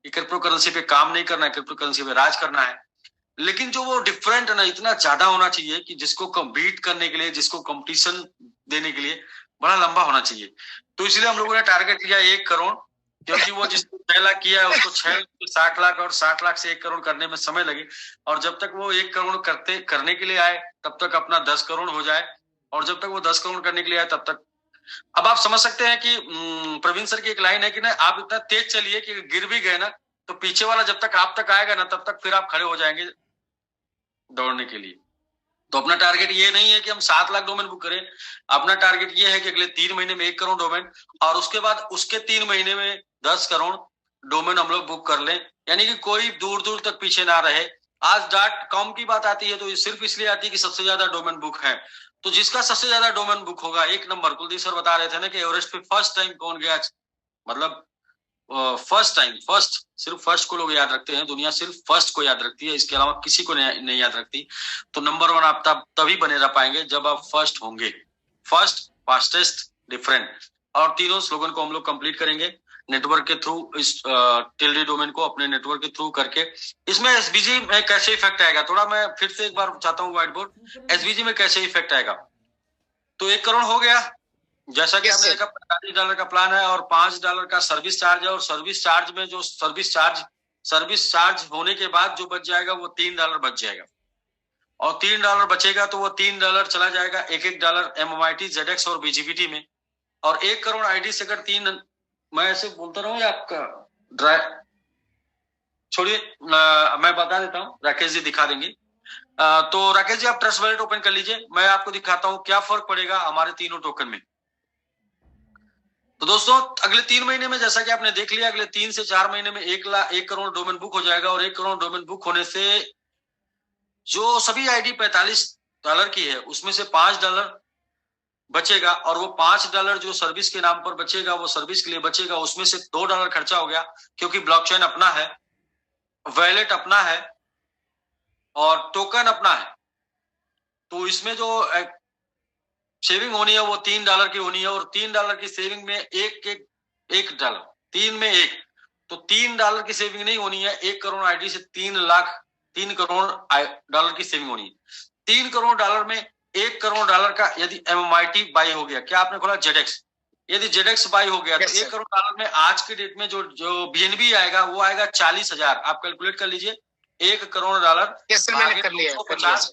कि क्रिप्टो करेंसी पे काम नहीं करना है, क्रिप्टो करेंसी पे राज करना है, लेकिन जो वो डिफरेंट है ना, इतना ज्यादा होना चाहिए कि जिसको कम्पीट करने के लिए, जिसको कंपटीशन देने के लिए बड़ा लंबा होना चाहिए। तो इसलिए हम लोगों ने टारगेट लिया 1 करोड़, क्योंकि वो जिसने 6 लाख किया है उसको 6 60 लाख और 60 लाख से 1 करोड़ करने में समय लगे, और जब तक वो 1 करोड़ करने के लिए आए तब तक अपना 10 करोड़ हो जाए, और जब तक वो 10 करोड़ करने के लिए आए तब तक। अब आप समझ सकते हैं कि प्रवीण सर की एक लाइन है कि ना, आप इतना तेज चलिए कि गिर भी गए ना तो पीछे वाला जब तक आप तक आएगा ना तब तक फिर आप खड़े हो जाएंगे दौड़ने के लिए। तो अपना टारगेट ये नहीं है कि हम 7 लाख डोमेन बुक करें, अपना टारगेट ये है कि अगले 3 महीने में 1 करोड़ डोमेन, और उसके बाद उसके 3 महीने में 10 करोड़ डोमेन हम लोग बुक कर लें, यानी कि कोई दूर दूर तक पीछे ना रहे। आज .com की बात आती है तो ये सिर्फ इसलिए आती है कि सबसे ज्यादा डोमेन बुक है, तो जिसका सबसे ज्यादा डोमेन बुक होगा 1 नंबर, कुलदीप सर बता रहे थे ना कि एवरेस्ट पे फर्स्ट टाइम कौन गया, मतलब फर्स्ट सिर्फ फर्स्ट को लोग याद रखते हैं, दुनिया सिर्फ फर्स्ट को याद रखती है, इसके अलावा किसी को नहीं याद रखती। तो नंबर 1 आप तभी बने रह पाएंगे जब आप फर्स्ट होंगे, फर्स्ट, फास्टेस्ट, डिफरेंट, और तीनों स्लोगन को हम लोग कंप्लीट करेंगे नेटवर्क के थ्रू, इस टिल्डी डोमेन को अपने नेटवर्क के थ्रू करके। इसमें एसबीजी में कैसे इफेक्ट आएगा, थोड़ा मैं फिर से एक बार चाहता हूँ व्हाइट बोर्ड, एसबीजी में कैसे इफेक्ट आएगा। तो 1 करोड़ हो गया, जैसा कि आपने देखा $45 का प्लान है और $5 का सर्विस चार्ज है, और सर्विस चार्ज में जो सर्विस चार्ज होने के बाद जो बच जाएगा वो $3 बच जाएगा, और $3 बचेगा तो वो $3 चला जाएगा $1 MMIT, ZX और BGBT में। और 1 करोड़ आईडी से अगर 3, मैं ऐसे बोलता रहूं या आपका ड्राई, छोड़िए मैं बता देता हूँ, राकेश जी दिखा देंगे। तो राकेश जी आप ट्रस्ट वॉलेट ओपन कर लीजिए, मैं आपको दिखाता हूँ क्या फर्क पड़ेगा हमारे तीनों टोकन में। तो दोस्तों अगले 3 महीने में जैसा कि आपने देख लिया, अगले 3 से 4 महीने में 1 करोड़ डोमेन बुक हो जाएगा, और 1 करोड़ डोमेन बुक होने से जो सभी आईडी $45 की है उसमें से $5 बचेगा, और वो $5 जो सर्विस के नाम पर बचेगा वो सर्विस के लिए बचेगा, उसमें से $2 खर्चा हो गया, क्योंकि ब्लॉकचेन अपना है, वैलेट अपना है और टोकन अपना है। तो इसमें जो सेविंग होनी है वो $3 की होनी है, और $3 की सेविंग में $1 3 में 1, तो $3 की सेविंग नहीं होनी है। 1 करोड़ आईडी से 3 करोड़ डॉलर की सेविंग होनी है। $3 करोड़ में $1 करोड़ का यदि MMIT बाई हो गया, क्या आपने खोला ZX, यदि ZX बाई हो गया तो $1 करोड़ में आज के डेट में जो BNB आएगा वो आएगा 40,000। आप कैलकुलेट कर लीजिए, $1 करोड़ मैंने कर लिया, 50,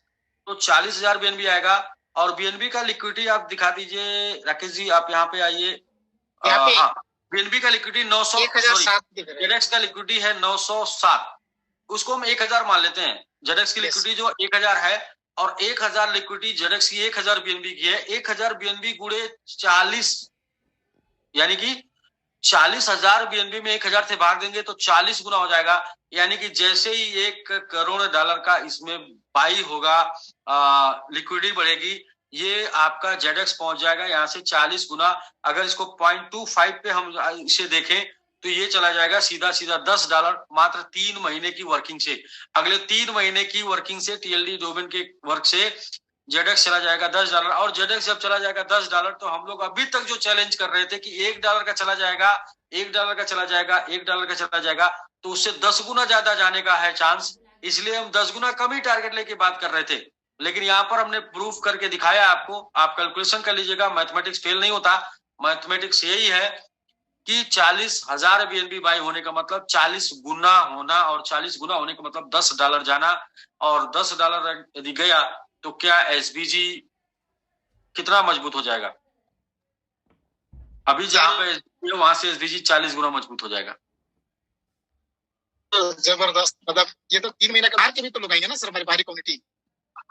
तो 40,000 BNB आएगा। और BNB का लिक्विडिटी आप दिखा दीजिए राकेश जी, आप यहाँ पे आइए। हाँ, BNB का लिक्विडिटी 907, ZX का लिक्विडिटी है 907, उसको हम 1,000 मान लेते हैं। ZX की लिक्विडिटी जो 1,000 है, और 1,000 लिक्विडिटी ZX की 1,000 BNB की है, 1,000 BNB गुणे 40, यानी कि 40,000 BNB में 1,000 से भाग देंगे तो 40 गुना हो जाएगा, यानी कि जैसे ही $1 करोड़ का इसमें बाई होगा, लिक्विडिटी बढ़ेगी, ये आपका ZX पहुंच जाएगा यहाँ से 40 गुना। अगर इसको 0.25 पे हम इसे देखें तो ये चला जाएगा सीधा $10 मात्र 3 महीने की वर्किंग से। अगले 3 महीने की वर्किंग से, TLD डोमेन के वर्क से ZX चला जाएगा $10, और ZX जब चला जाएगा $10 तो हम लोग अभी तक जो चैलेंज कर रहे थे कि $1 का चला जाएगा, $1 का चला जाएगा, $1 का चला जाएगा, तो उससे 10 गुना ज्यादा जाने का है चांस, इसलिए हम 10 गुना कम ही टारगेट लेके बात कर रहे थे। लेकिन यहाँ पर हमने प्रूफ करके दिखाया आपको, आप कैलकुलेशन कर लीजिएगा, मैथमेटिक्स फेल नहीं होता। मैथमेटिक्स यही है कि 40,000 BNB बाई होने का मतलब 40 गुना होना, और 40 गुना होने का मतलब $10 जाना, और $10 यदि गया तो क्या SBG कितना मजबूत हो जाएगा। अभी जहां पे वहां से SBG 40 गुना मजबूत हो जाएगा। जबरदस्त, मतलब ये तो 3 महीने के बाहर के भी तो लोग आएंगे ना सर, हमारी बाहरी कम्युनिटी।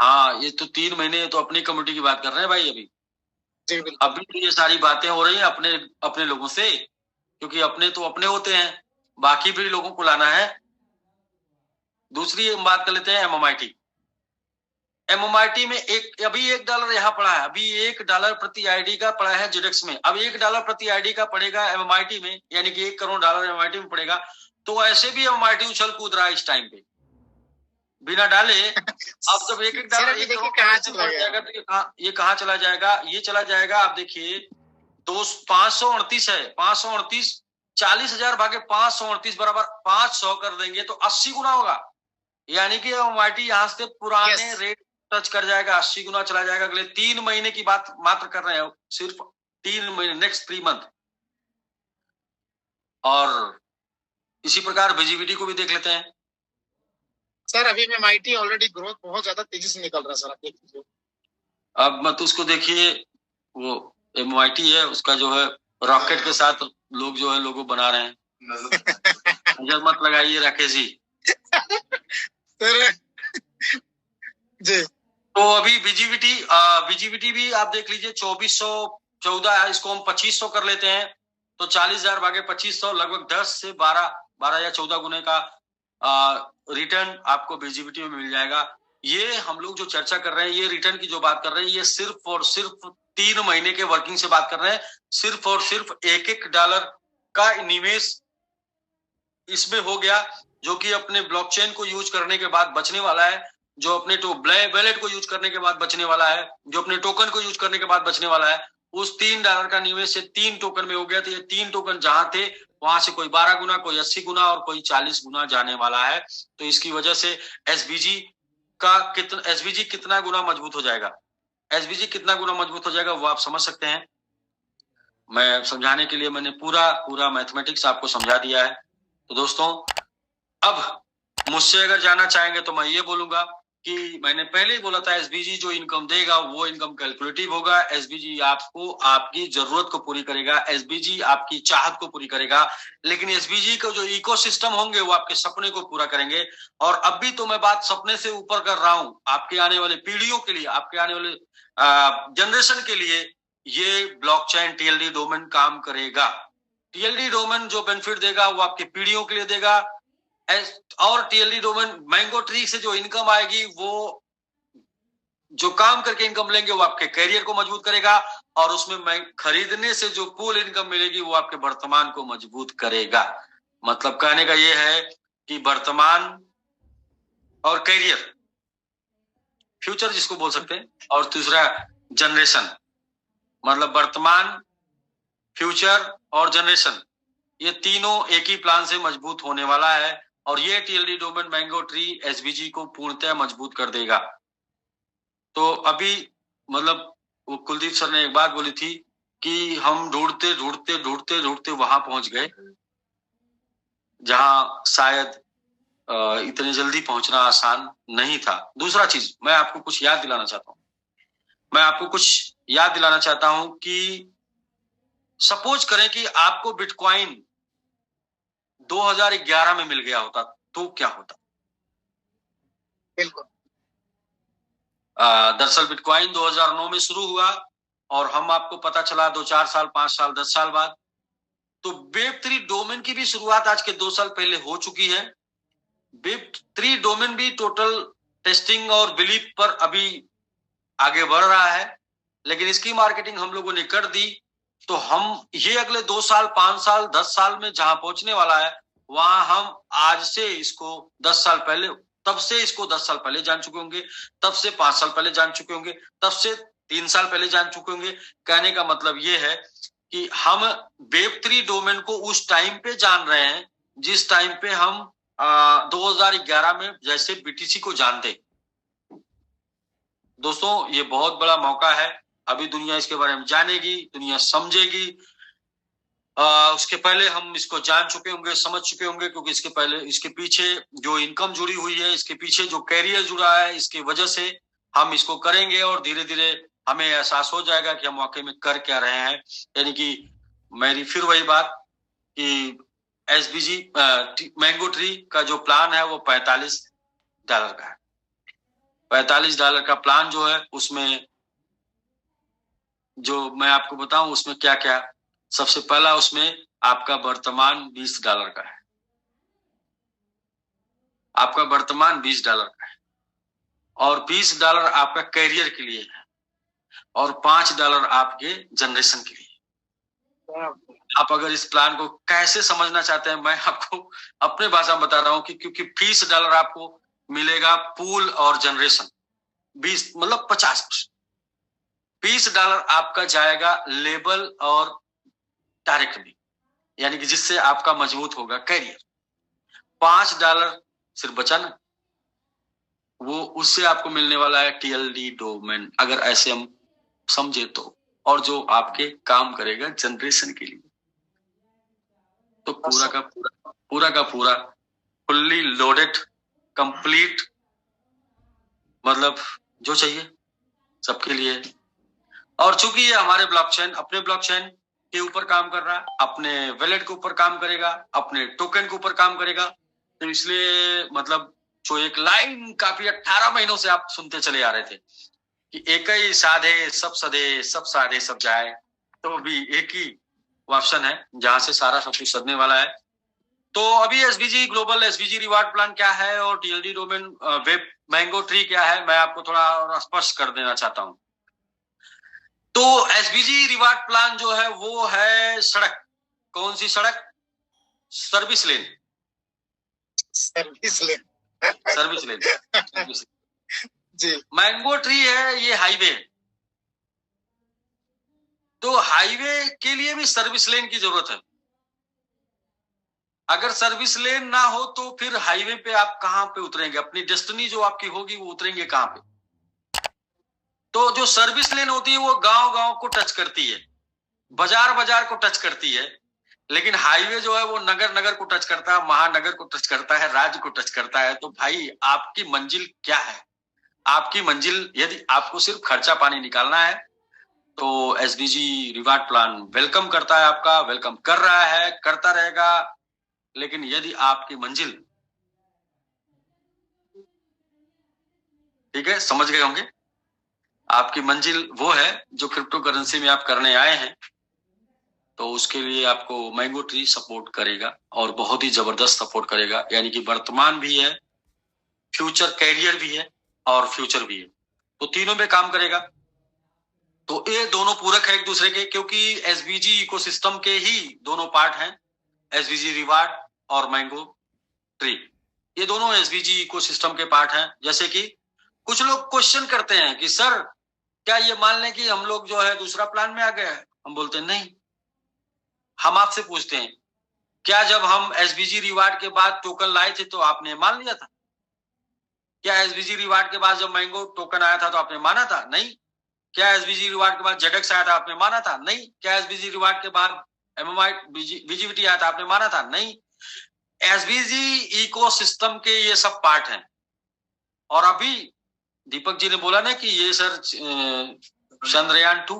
हाँ, ये तो 3 महीने तो अपनी कम्युनिटी की बात कर रहे हैं भाई। अभी तो ये सारी बातें हो रही है अपने लोगों से, क्योंकि अपने तो अपने होते हैं, बाकी भी लोगों को लाना है। दूसरी हम बात कर लेते हैं MMIT में अभी $1 यहाँ पड़ा है, अभी $1 प्रति आईडी का पड़ा है ZX में, अब $1 प्रति आईडी का पड़ेगा MMIT में, यानी कि $1 करोड़ MMIT में पड़ेगा। तो ऐसे भी MMIT उछल कूद रहा है इस टाइम पे, बिना डाले अब जब एक सर डॉलर अभी देखिए कहाँ चला गया। तो ये कहाँ चला जाएगा? ये चला जाएगा, आप देखिए 538 है, 538 40,000 भागे 538 बराबर 500 कर देंगे तो 80 गुना होगा। यानी कि एमआईटी यहाँ से पुराने रेट टच कर जाएगा, 80 गुना चला जाएगा। अगले 3 महीने की बात मात्र कर रहे हैं, सिर्फ 3 महीने, नेक्स्ट 3 मंथ। और इसी प्रकार बीजीवीटी को भी देख लेते हैं। सर अभी में एमआईटी ऑलरेडी ग्रोथ बहुत ज्यादा तेजी से निकल रहा है सर, आप देख लीजिए। अब मत उसको देखिए, वो एमआईटी है, उसका जो है रॉकेट के साथ लोग जो है लोगो बना रहे हैं। नजर मत लगाइए राकेश जी। सर जी तो अभी बीजीवीटी भी आप देख लीजिए 2414, इसको हम 2500 कर लेते हैं तो 40,000 भागे 2500 लगभग 10 से 12 या 14 गुने का रिटर्न आपको बीजीवीटी में मिल जाएगा। ये हम लोग जो चर्चा कर रहे हैं, ये रिटर्न की जो बात कर रहे हैं, ये सिर्फ और सिर्फ 3 महीने के वर्किंग से बात कर रहे हैं। सिर्फ और सिर्फ $1 का निवेश इसमें हो गया, जो कि अपने ब्लॉकचेन को यूज करने के बाद बचने वाला है, जो अपने वैलेट को यूज करने के बाद बचने वाला है, जो अपने टोकन को यूज करने के बाद बचने वाला है। उस $3 का निवेश से 3 टोकन में हो गया। तो ये 3 टोकन जहां थे वहां से कोई 12 गुना, कोई 80 गुना और कोई 40 गुना जाने वाला है। तो इसकी वजह से एसबीजी कितना गुना मजबूत हो जाएगा, एसबीजी कितना गुना मजबूत हो जाएगा वो आप समझ सकते हैं। मैं समझाने के लिए मैंने पूरा मैथमेटिक्स आपको समझा दिया है। तो दोस्तों, अब मुझसे अगर जानना चाहेंगे तो मैं ये बोलूंगा कि मैंने पहले ही बोला था, एसबीजी जो इनकम देगा वो इनकम कैलकुलेटिव होगा। एसबीजी आपको आपकी जरूरत को पूरी करेगा, एसबीजी आपकी चाहत को पूरी करेगा, लेकिन एसबीजी का जो इकोसिस्टम होंगे वो आपके सपने को पूरा करेंगे। और अब भी तो मैं बात सपने से ऊपर कर रहा हूं, आपके आने वाले पीढ़ियों के लिए, आपके आने वाले जनरेशन के लिए ये ब्लॉकचेन टीएलडी डोमेन काम करेगा। टीएलडी डोमेन जो बेनिफिट देगा वो आपकी पीढ़ियों के लिए देगा। और टीएलडी डोमेन मैंगो ट्री से जो इनकम आएगी, वो जो काम करके इनकम लेंगे वो आपके करियर को मजबूत करेगा, और उसमें खरीदने से जो पूल इनकम मिलेगी वो आपके वर्तमान को मजबूत करेगा। मतलब कहने का ये है कि वर्तमान और करियर, फ्यूचर जिसको बोल सकते हैं, और दूसरा जनरेशन, मतलब वर्तमान, फ्यूचर और जनरेशन, ये तीनों एक ही प्लान से मजबूत होने वाला है। और ये TLD domain mango tree SBG को पूर्णतः मजबूत कर देगा। तो अभी मतलब वो कुलदीप सर ने एक बात बोली थी कि हम ढूंढते वहां पहुंच गए जहां शायद इतनी जल्दी पहुंचना आसान नहीं था। दूसरा चीज मैं आपको कुछ याद दिलाना चाहता हूं कि सपोज करें कि आपको बिटकॉइन 2011 में मिल गया होता तो क्या होता? बिल्कुल। दरअसल बिटकॉइन 2009 में शुरू हुआ और हम आपको पता चला 2-4 साल, 5 साल, 10 साल बाद। तो वेब3 डोमेन की भी शुरुआत आज के 2 साल पहले हो चुकी है। वेब3 डोमेन भी टोटल टेस्टिंग और बिलीफ पर अभी आगे बढ़ रहा है, लेकिन इसकी मार्केटिंग हम लोगों ने कर दी। तो हम ये अगले 2 साल, 5 साल, 10 साल में जहां पहुंचने वाला है, वहां हम आज से इसको 10 साल पहले, तब से इसको 10 साल पहले जान चुके होंगे, तब से 5 साल पहले जान चुके होंगे, तब से 3 साल पहले जान चुके होंगे। कहने का मतलब ये है कि हम वेब3 डोमेन को उस टाइम पे जान रहे हैं जिस टाइम पे हम 2011 में जैसे बीटीसी को जानते। दोस्तों, ये बहुत बड़ा मौका है। अभी दुनिया इसके बारे में जानेगी, दुनिया समझेगी। उसके पहले हम इसको जान चुके होंगे, समझ चुके होंगे, क्योंकि इसके पीछे जो इनकम जुड़ी हुई है, इसके पीछे जो कैरियर जुड़ा है, इसकी वजह से हम इसको करेंगे और धीरे धीरे हमें एहसास हो जाएगा कि हम वाकई में कर क्या रहे हैं। यानी कि मेरी फिर वही बात कि एसबीजी मैंगो ट्री का जो प्लान है वो $45 का है। $45 का प्लान जो है, उसमें जो मैं आपको बताऊं उसमें क्या क्या, सबसे पहला उसमें आपका वर्तमान $20 का है, आपका वर्तमान $20 का है, और $20 आपका करियर के लिए है, और $5 आपके जनरेशन के लिए। आप अगर इस प्लान को कैसे समझना चाहते हैं, मैं आपको अपने भाषा में बता रहा हूं कि क्योंकि $20 आपको मिलेगा पूल और जनरेशन 20 मतलब 50%। $20 आपका जाएगा लेबल और डायरेक्ट भी, यानी कि जिससे आपका मजबूत होगा कैरियर। $5 सिर्फ बचा ना, वो उससे आपको मिलने वाला है TLD डोमेन, अगर ऐसे हम समझे तो, और जो आपके काम करेगा जनरेशन के लिए। तो पूरा का पूरा फुल्ली लोडेड कंप्लीट, मतलब जो चाहिए सबके लिए। और चूंकि ये हमारे ब्लॉकचेन, अपने ब्लॉकचेन के ऊपर काम कर रहा है, अपने वैलेट के ऊपर काम करेगा, अपने टोकन के ऊपर काम करेगा, तो इसलिए मतलब जो एक लाइन काफी 18 महीनों से आप सुनते चले आ रहे थे कि एक ही साधे सब सधे, सब साधे सब जाए, तो भी एक ही ऑप्शन है जहां से सारा सब कुछ सधने वाला है। तो अभी SBG global, SBG reward plan क्या है और TLD domain web mango tree क्या है, मैं आपको थोड़ा और स्पष्ट कर देना चाहता हूं। तो एसबीजी रिवार्ड प्लान जो है वो है सड़क। कौन सी सड़क? Service lane. Service lane. Service lane जी। मैंगो ट्री है, ये हाईवे है। तो हाईवे के लिए भी सर्विस लेन की जरूरत है। अगर सर्विस लेन ना हो तो फिर हाईवे पे आप कहां पे उतरेंगे? अपनी डेस्टिनी जो आपकी होगी वो उतरेंगे कहां पे? तो जो सर्विस लेन होती है वो गांव गांव को टच करती है, बाजार बाजार को टच करती है, लेकिन हाईवे जो है वो नगर नगर को टच करता है, महानगर को टच करता है, राज्य को टच करता है। तो भाई आपकी मंजिल क्या है? आपकी मंजिल, यदि आपको सिर्फ खर्चा पानी निकालना है तो एसबीजी रिवार्ड प्लान वेलकम करता है, आपका वेलकम कर रहा है, करता रहेगा। लेकिन यदि आपकी मंजिल, ठीक है, समझ गए होंगे, आपकी मंजिल वो है जो क्रिप्टो करेंसी में आप करने आए हैं, तो उसके लिए आपको मैंगो ट्री सपोर्ट करेगा और बहुत ही जबरदस्त सपोर्ट करेगा। यानी कि वर्तमान भी है, फ्यूचर कैरियर भी है और फ्यूचर भी है, तो तीनों में काम करेगा। तो ये दोनों पूरक है एक दूसरे के, क्योंकि एसबीजी इकोसिस्टम के ही दोनों पार्ट हैं, एसबीजी रिवार्ड और मैंगो ट्री। ये दोनों एसबीजी इकोसिस्टम के पार्ट हैं। जैसे कि कुछ लोग क्वेश्चन करते हैं कि सर क्या ये मान लें कि हम लोग जो है दूसरा प्लान में आ गए? हम बोलते हैं नहीं। हम आपसे पूछते हैं, क्या जब हम एसबीजी रिवार्ड के बाद टोकन लाए थे तो आपने मान लिया था? क्या एसबीजी रिवार्ड के बाद जब मैंगो टोकन आया था तो आपने माना था? नहीं। क्या एसबीजी रिवार्ड के बाद जेडेक्स आया था, आपने माना था? नहीं। क्या एसबीजी रिवार्ड के बाद एमएमआई बीजीवीटी आया था, आपने माना था? नहीं। एसबीजी इकोसिस्टम के ये सब पार्ट हैं। और अभी दीपक जी ने बोला ना कि ये सर चंद्रयान 2,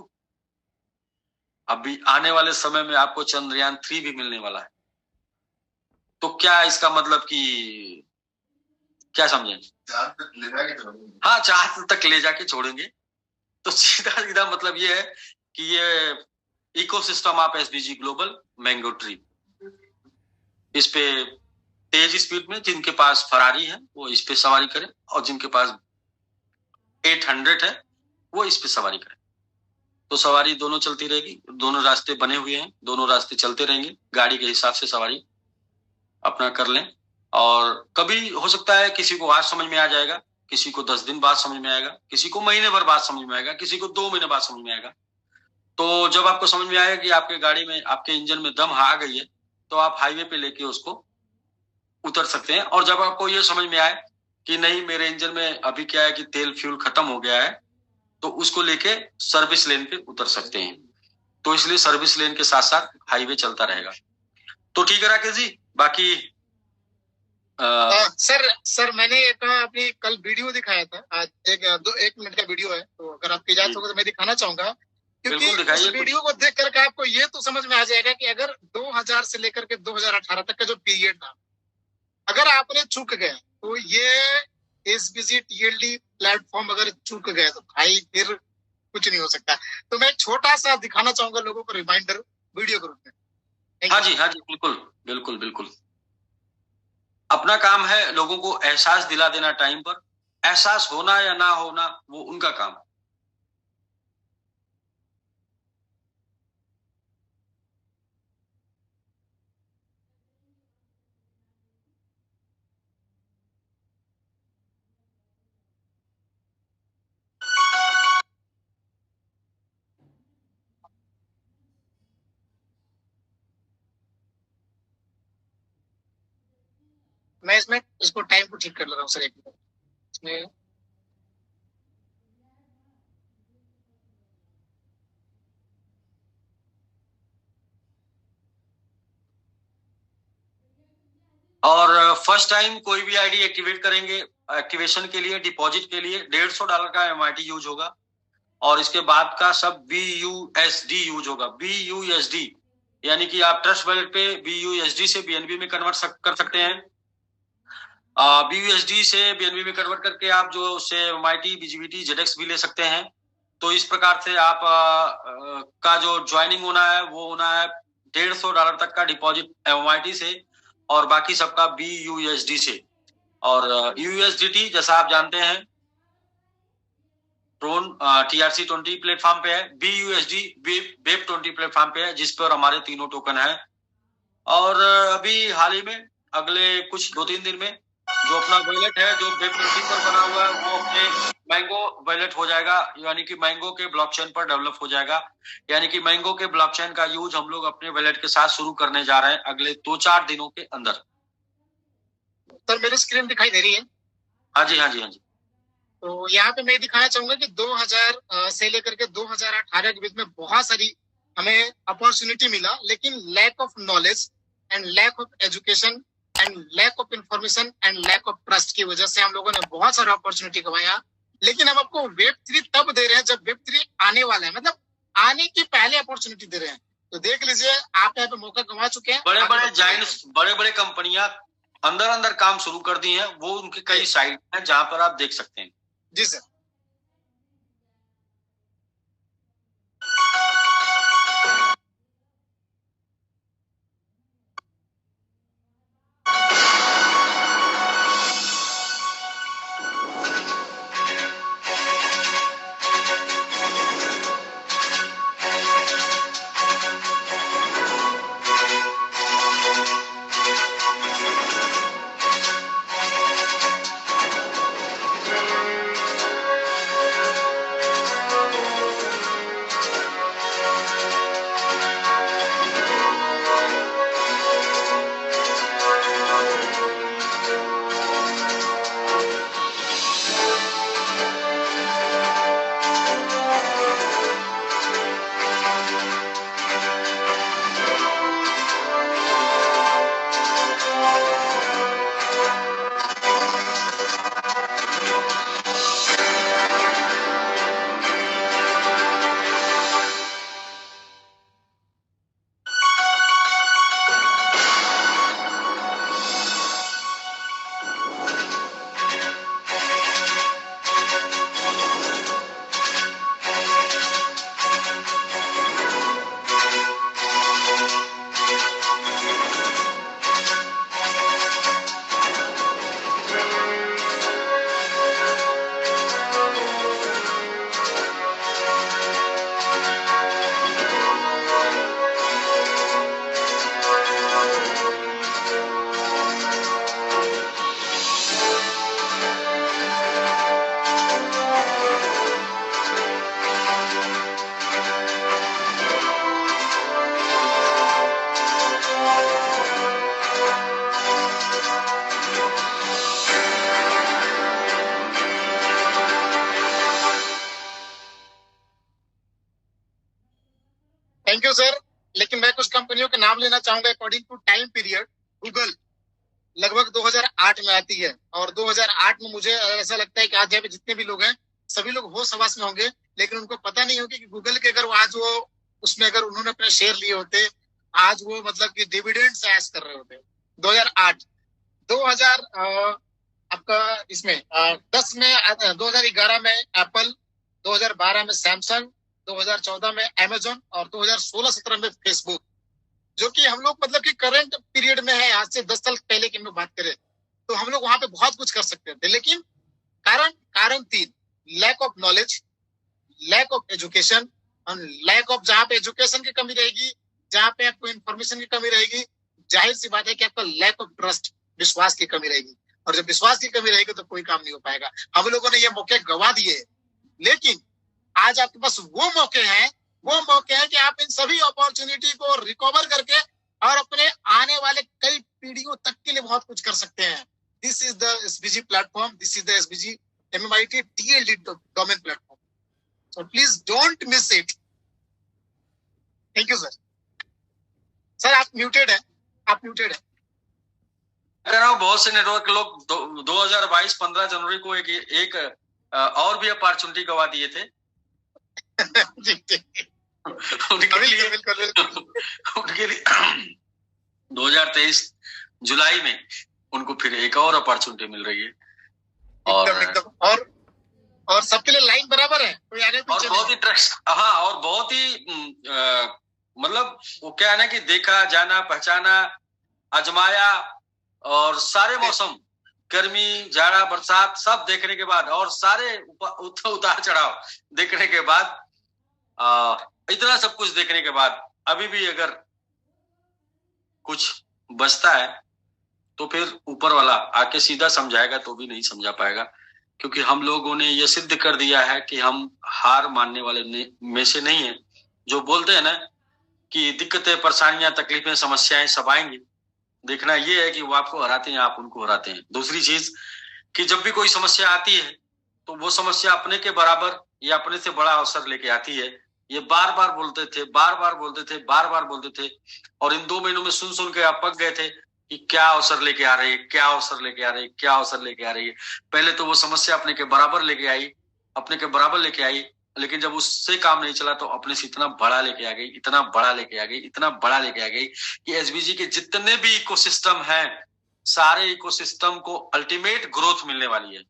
अभी आने वाले समय में आपको चंद्रयान 3 भी मिलने वाला है। तो क्या इसका मतलब कि क्या समझे? हाँ, चांद तक ले जाके छोड़ेंगे। तो सीधा सीधा मतलब ये है कि ये इकोसिस्टम आप एसबीजी ग्लोबल मैंगो ट्री, इस पे तेज स्पीड में जिनके पास फरारी है वो इस पे सवारी करें, और जिनके पास 800 है वो इस पे सवारी करें। तो सवारी दोनों चलती रहेगी, दोनों रास्ते बने हुए हैं, दोनों रास्ते चलते रहेंगे, गाड़ी के हिसाब से सवारी अपना कर लें। और कभी हो सकता है किसी को आज समझ में आ जाएगा, किसी को 10 दिन बाद समझ में आएगा, किसी को महीने भर बाद समझ में आएगा, किसी को 2 महीने बाद समझ में आएगा। तो जब आपको समझ में आएगा कि आपके गाड़ी में, आपके इंजन में दम आ गई है, तो आप हाईवे पे लेके उसको उतर सकते हैं। और जब आपको ये समझ में आए कि नहीं, मेरे इंजन में अभी क्या है कि तेल फ्यूल खत्म हो गया है, तो उसको लेके सर्विस लेन पे उतर सकते हैं। तो इसलिए सर्विस लेन के साथ साथ हाईवे चलता रहेगा। तो ठीक है राकेश जी, बाकी सर मैंने एक अपनी कल वीडियो दिखाया था, आज एक मिनट का वीडियो है, तो अगर आपकी इजाजत होगा तो मैं दिखाना चाहूंगा, क्योंकि उस वीडियो को देख करके आपको ये तो समझ में आ जाएगा कि अगर 2000 से लेकर के 2018 तक का जो पीरियड था, अगर आपने चूक गए तो ये एसबीजी टीएलडी प्लेटफॉर्म अगर चूक गए तो भाई फिर कुछ नहीं हो सकता। तो मैं छोटा सा दिखाना चाहूंगा लोगों को, रिमाइंडर वीडियो के रूप में। हाँ जी बिल्कुल बिल्कुल बिल्कुल। अपना काम है लोगों को एहसास दिला देना, टाइम पर एहसास होना या ना होना वो उनका काम है। मैं इसमें इसको टाइम को ठीक कर ले रहा हूँ सर, एक मिनट इसमें। और फर्स्ट टाइम कोई भी आईडी एक्टिवेट करेंगे, एक्टिवेशन के लिए, डिपॉजिट के लिए $150 का MIT यूज होगा, और इसके बाद का सब BUSD यूज होगा। BUSD यानी कि आप ट्रस्ट वॉलेट पे BUSD से BNB में कन्वर्ट कर सकते हैं। BUSD से BNB में कन्वर्ट करके आप जो उससे MIT, BGBT, ZX भी ले सकते हैं। तो इस प्रकार से आप का जो ज्वाइनिंग होना है वो होना है $150 तक का डिपॉजिट MIT से, और बाकी सबका BUSD से। और USDT जैसा आप जानते हैं ट्रोन TRC20 प्लेटफॉर्म पे है, BUSD वेब20 प्लेटफॉर्म पे है, जिस पर हमारे तीनों टोकन है। और अभी हाल ही में अगले कुछ 2-3 दिन में जो अपना वॉलेट है जो वेब20 पर बना हुआ है वो अपने मैंगो वॉलेट हो जाएगा, यानी कि मैंगो के ब्लॉकचेन पर डेवलप हो जाएगा। यानी कि मैंगो के ब्लॉकचेन का यूज हम लोग अपने वॉलेट के साथ शुरू करने जा रहे हैं अगले 2-4 दिनों के अंदर। सर मेरी स्क्रीन दिखाई दे रही है? हाँ जी, हाँ जी, हाँ जी। तो यहाँ पे मैं दिखाना चाहूंगा कि 2000 से लेकर के 2018 के बीच में बहुत सारी हमें अपॉर्चुनिटी मिला, लेकिन lack of knowledge and lack of education and lack of information and lack of trust की वजह से हम लोगों ने बहुत सारा अपॉर्चुनिटी गंवाया। लेकिन हम आपको Web3 तब दे रहे हैं जब Web3 आने वाला है, मतलब आने की पहले अपॉर्चुनिटी दे रहे हैं। तो देख लीजिए, आप यहाँ पे मौका गंवा चुके हैं। बड़े बड़े जायंट्स, बड़े बड़े कंपनियां अंदर काम शुरू कर दी हैं, वो उनके कई साइट हैं जहां पर आप देख सकते हैं। जी सर। Thank you sir. लेकिन मैं कुछ कंपनियों के नाम लेना चाहूंगा। According to time period, Google लगभग 2008 में आती है, और 2008 में मुझे ऐसा लगता है कि आज यहाँ पे जितने भी लोग हैं सभी लोग होश हवास में होंगे, लेकिन उनको पता नहीं होगा कि गूगल के अगर आज वो उसमें अगर उन्होंने अपने शेयर लिए होते, आज वो मतलब कि डिविडेंड से ऐश कर रहे होते। 2008 2000 आपका इसमें 10 में 2011 में एप्पल, 2012 में सैमसंग, 2014 में अमेजोन और 2016-17 में फेसबुक, जो कि हम लोग मतलब कि करंट पीरियड में है। आज से 10 साल पहले की हम बात करें तो हम लोग वहां पे बहुत कुछ कर सकते थे, लेकिन कारण 3, lack of knowledge, lack of education और लैक ऑफ, जहां पे एजुकेशन की कमी रहेगी, जहां पे आपको इंफॉर्मेशन की कमी रहेगी, जाहिर सी बात है कि आपका लैक ऑफ ट्रस्ट, विश्वास की कमी रहेगी, और जब विश्वास की कमी रहेगी तो कोई काम नहीं हो पाएगा। हम लोगों ने ये मौके गवा दिए, लेकिन आज आपके पास वो मौके हैं कि आप इन सभी अपॉर्चुनिटी को रिकवर करके और अपने आने वाले कई पीढ़ियों तक के लिए बहुत कुछ कर सकते हैं। this is the SBG platform. This is the SBG MMIT TLD domain platform. So please don't miss it. Thank you, sir. Sir आप म्यूटेड है, आप म्यूटेड है। कह रहा हूँ बहुत से नेटवर्क लोग 2022 15 जनवरी को एक और भी अपॉर्चुनिटी गवा दिए थे। उनके लिए 2023 जुलाई में उनको फिर एक और अपॉर्चुनिटी मिल रही है। एकदम और सबके लिए लाइन बराबर है, कोई आगे पीछे और बहुत ही ट्रस्ट, हाँ, और बहुत ही मतलब वो क्या है ना कि देखा, जाना, पहचाना, आजमाया, और सारे मौसम, गर्मी, जाड़ा, बरसात सब देखने के बाद और सारे उतार चढ़ाव देखने के बाद, इतना सब कुछ देखने के बाद अभी भी अगर कुछ बचता है तो फिर ऊपर वाला आके सीधा समझाएगा तो भी नहीं समझा पाएगा, क्योंकि हम लोगों ने यह सिद्ध कर दिया है कि हम हार मानने वाले में से नहीं है। जो बोलते हैं ना कि दिक्कतें, परेशानियां, तकलीफें, समस्याएं सब आएंगी, देखना ये है कि वो आपको हराते हैं, आप उनको हराते हैं। दूसरी चीज कि जब भी कोई समस्या आती है तो वो समस्या अपने के बराबर या अपने से बड़ा अवसर लेके आती है। ये बार बार बोलते थे, और इन 2 महीनों में सुन के आप पक गए थे कि क्या अवसर लेके आ रही है। पहले तो वो समस्या अपने के बराबर लेके आई, लेकिन जब उससे काम नहीं चला तो अपने से इतना बड़ा लेके आ गई कि एसबीजी के जितने भी इकोसिस्टम हैं, सारे इकोसिस्टम को अल्टीमेट ग्रोथ मिलने वाली है।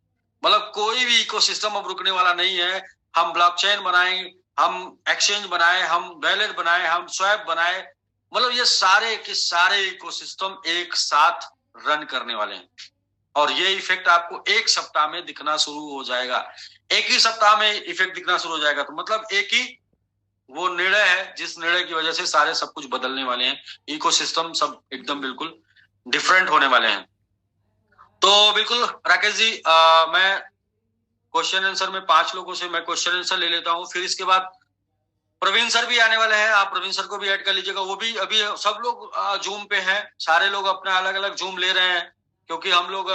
मतलब कोई भी इकोसिस्टम अब रुकने वाला नहीं है। हम ब्लॉकचेन बनाएं, हम एक्सचेंज बनाए, हम वैलेट बनाए, हम स्वैप बनाए, मतलब ये सारे के सारे इकोसिस्टम एक साथ रन करने वाले हैं। और ये इफेक्ट आपको 1 सप्ताह में दिखना शुरू हो जाएगा। 1 ही सप्ताह में इफेक्ट दिखना शुरू हो जाएगा, तो मतलब एक ही वो निर्णय है जिस निर्णय की वजह से सारे सब कुछ बदलने वाले हैं। इकोसिस्टम सब एकदम बिल्कुल डिफरेंट होने वाले हैं। तो बिल्कुल राकेश जी, मैं क्वेश्चन आंसर में 5 लोगों से मैं क्वेश्चन आंसर ले लेता हूं, फिर इसके बाद प्रवीण सर भी आने वाले हैं। आप प्रवीण सर को भी ऐड कर लीजिएगा। वो भी अभी सब लोग जूम पे हैं, सारे लोग अपना अलग अलग जूम ले रहे हैं, क्योंकि हम लोग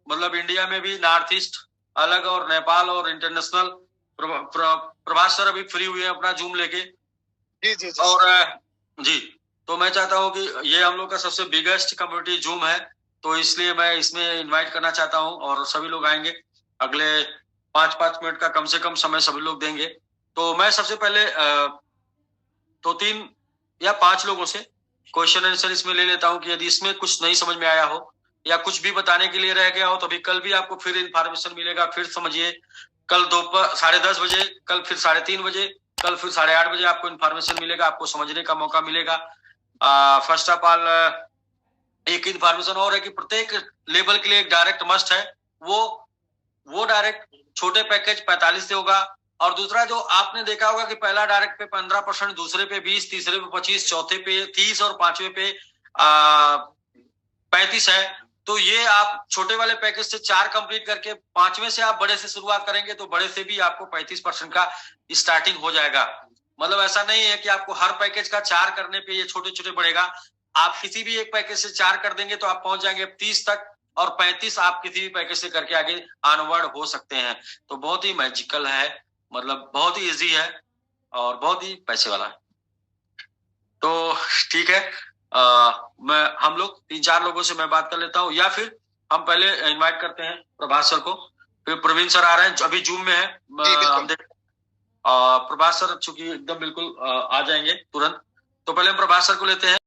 मतलब इंडिया में भी नॉर्थ ईस्ट अलग और नेपाल और इंटरनेशनल। प्रभास सर अभी फ्री हुए हैं अपना जूम लेके। जी। और जी, तो मैं चाहता हूँ कि ये हम लोग का सबसे बिगेस्ट कम्युनिटी जूम है, तो इसलिए मैं इसमें इन्वाइट करना चाहता हूँ और सभी लोग आएंगे। अगले 5-5 मिनट का कम से कम समय सभी लोग देंगे। तो मैं सबसे पहले तो 3 या 5 लोगों से क्वेश्चन आंसर इसमें ले लेता हूं कि यदि इसमें कुछ नहीं समझ में आया हो या कुछ भी बताने के लिए रह गया हो तो अभी कल भी आपको फिर इंफॉर्मेशन मिलेगा। फिर समझिए, कल दोपहर 10:30 बजे, कल फिर 3:30 बजे, कल फिर 8:30 बजे आपको इंफॉर्मेशन मिलेगा, आपको समझने का मौका मिलेगा। फर्स्ट ऑफ ऑल एक इंफॉर्मेशन और है कि प्रत्येक लेवल के लिए एक डायरेक्ट मस्ट है। वो डायरेक्ट छोटे पैकेज 45 से होगा, और दूसरा जो आपने देखा होगा कि पहला डायरेक्ट पे 15%, दूसरे पे 20, तीसरे पे 25, चौथे पे 30 और 5वें पे 35 है। तो ये आप छोटे वाले पैकेज से 4 कंप्लीट करके 5वें से आप बड़े से शुरुआत करेंगे तो बड़े से भी आपको 35% का स्टार्टिंग हो जाएगा। मतलब ऐसा नहीं है कि आपको हर पैकेज का 4 करने पे ये छोटे छोटे बढ़ेगा। आप किसी भी एक पैकेज से 4 कर देंगे तो आप पहुंच जाएंगे 30 तक, और 35 आप किसी भी पैकेज से करके आगे ऑनवर्ड हो सकते हैं। तो बहुत ही मैजिकल है, मतलब बहुत ही इजी है और बहुत ही पैसे वाला है। तो ठीक है, हम लोग 3-4 लोगों से मैं बात कर लेता हूँ, या फिर हम पहले इनवाइट करते हैं प्रभास सर को, फिर प्रवीण सर आ रहे हैं अभी जूम में है। हम देख प्रभास सर चूंकि एकदम बिल्कुल आ जाएंगे तुरंत, तो पहले हम प्रभास सर को लेते हैं।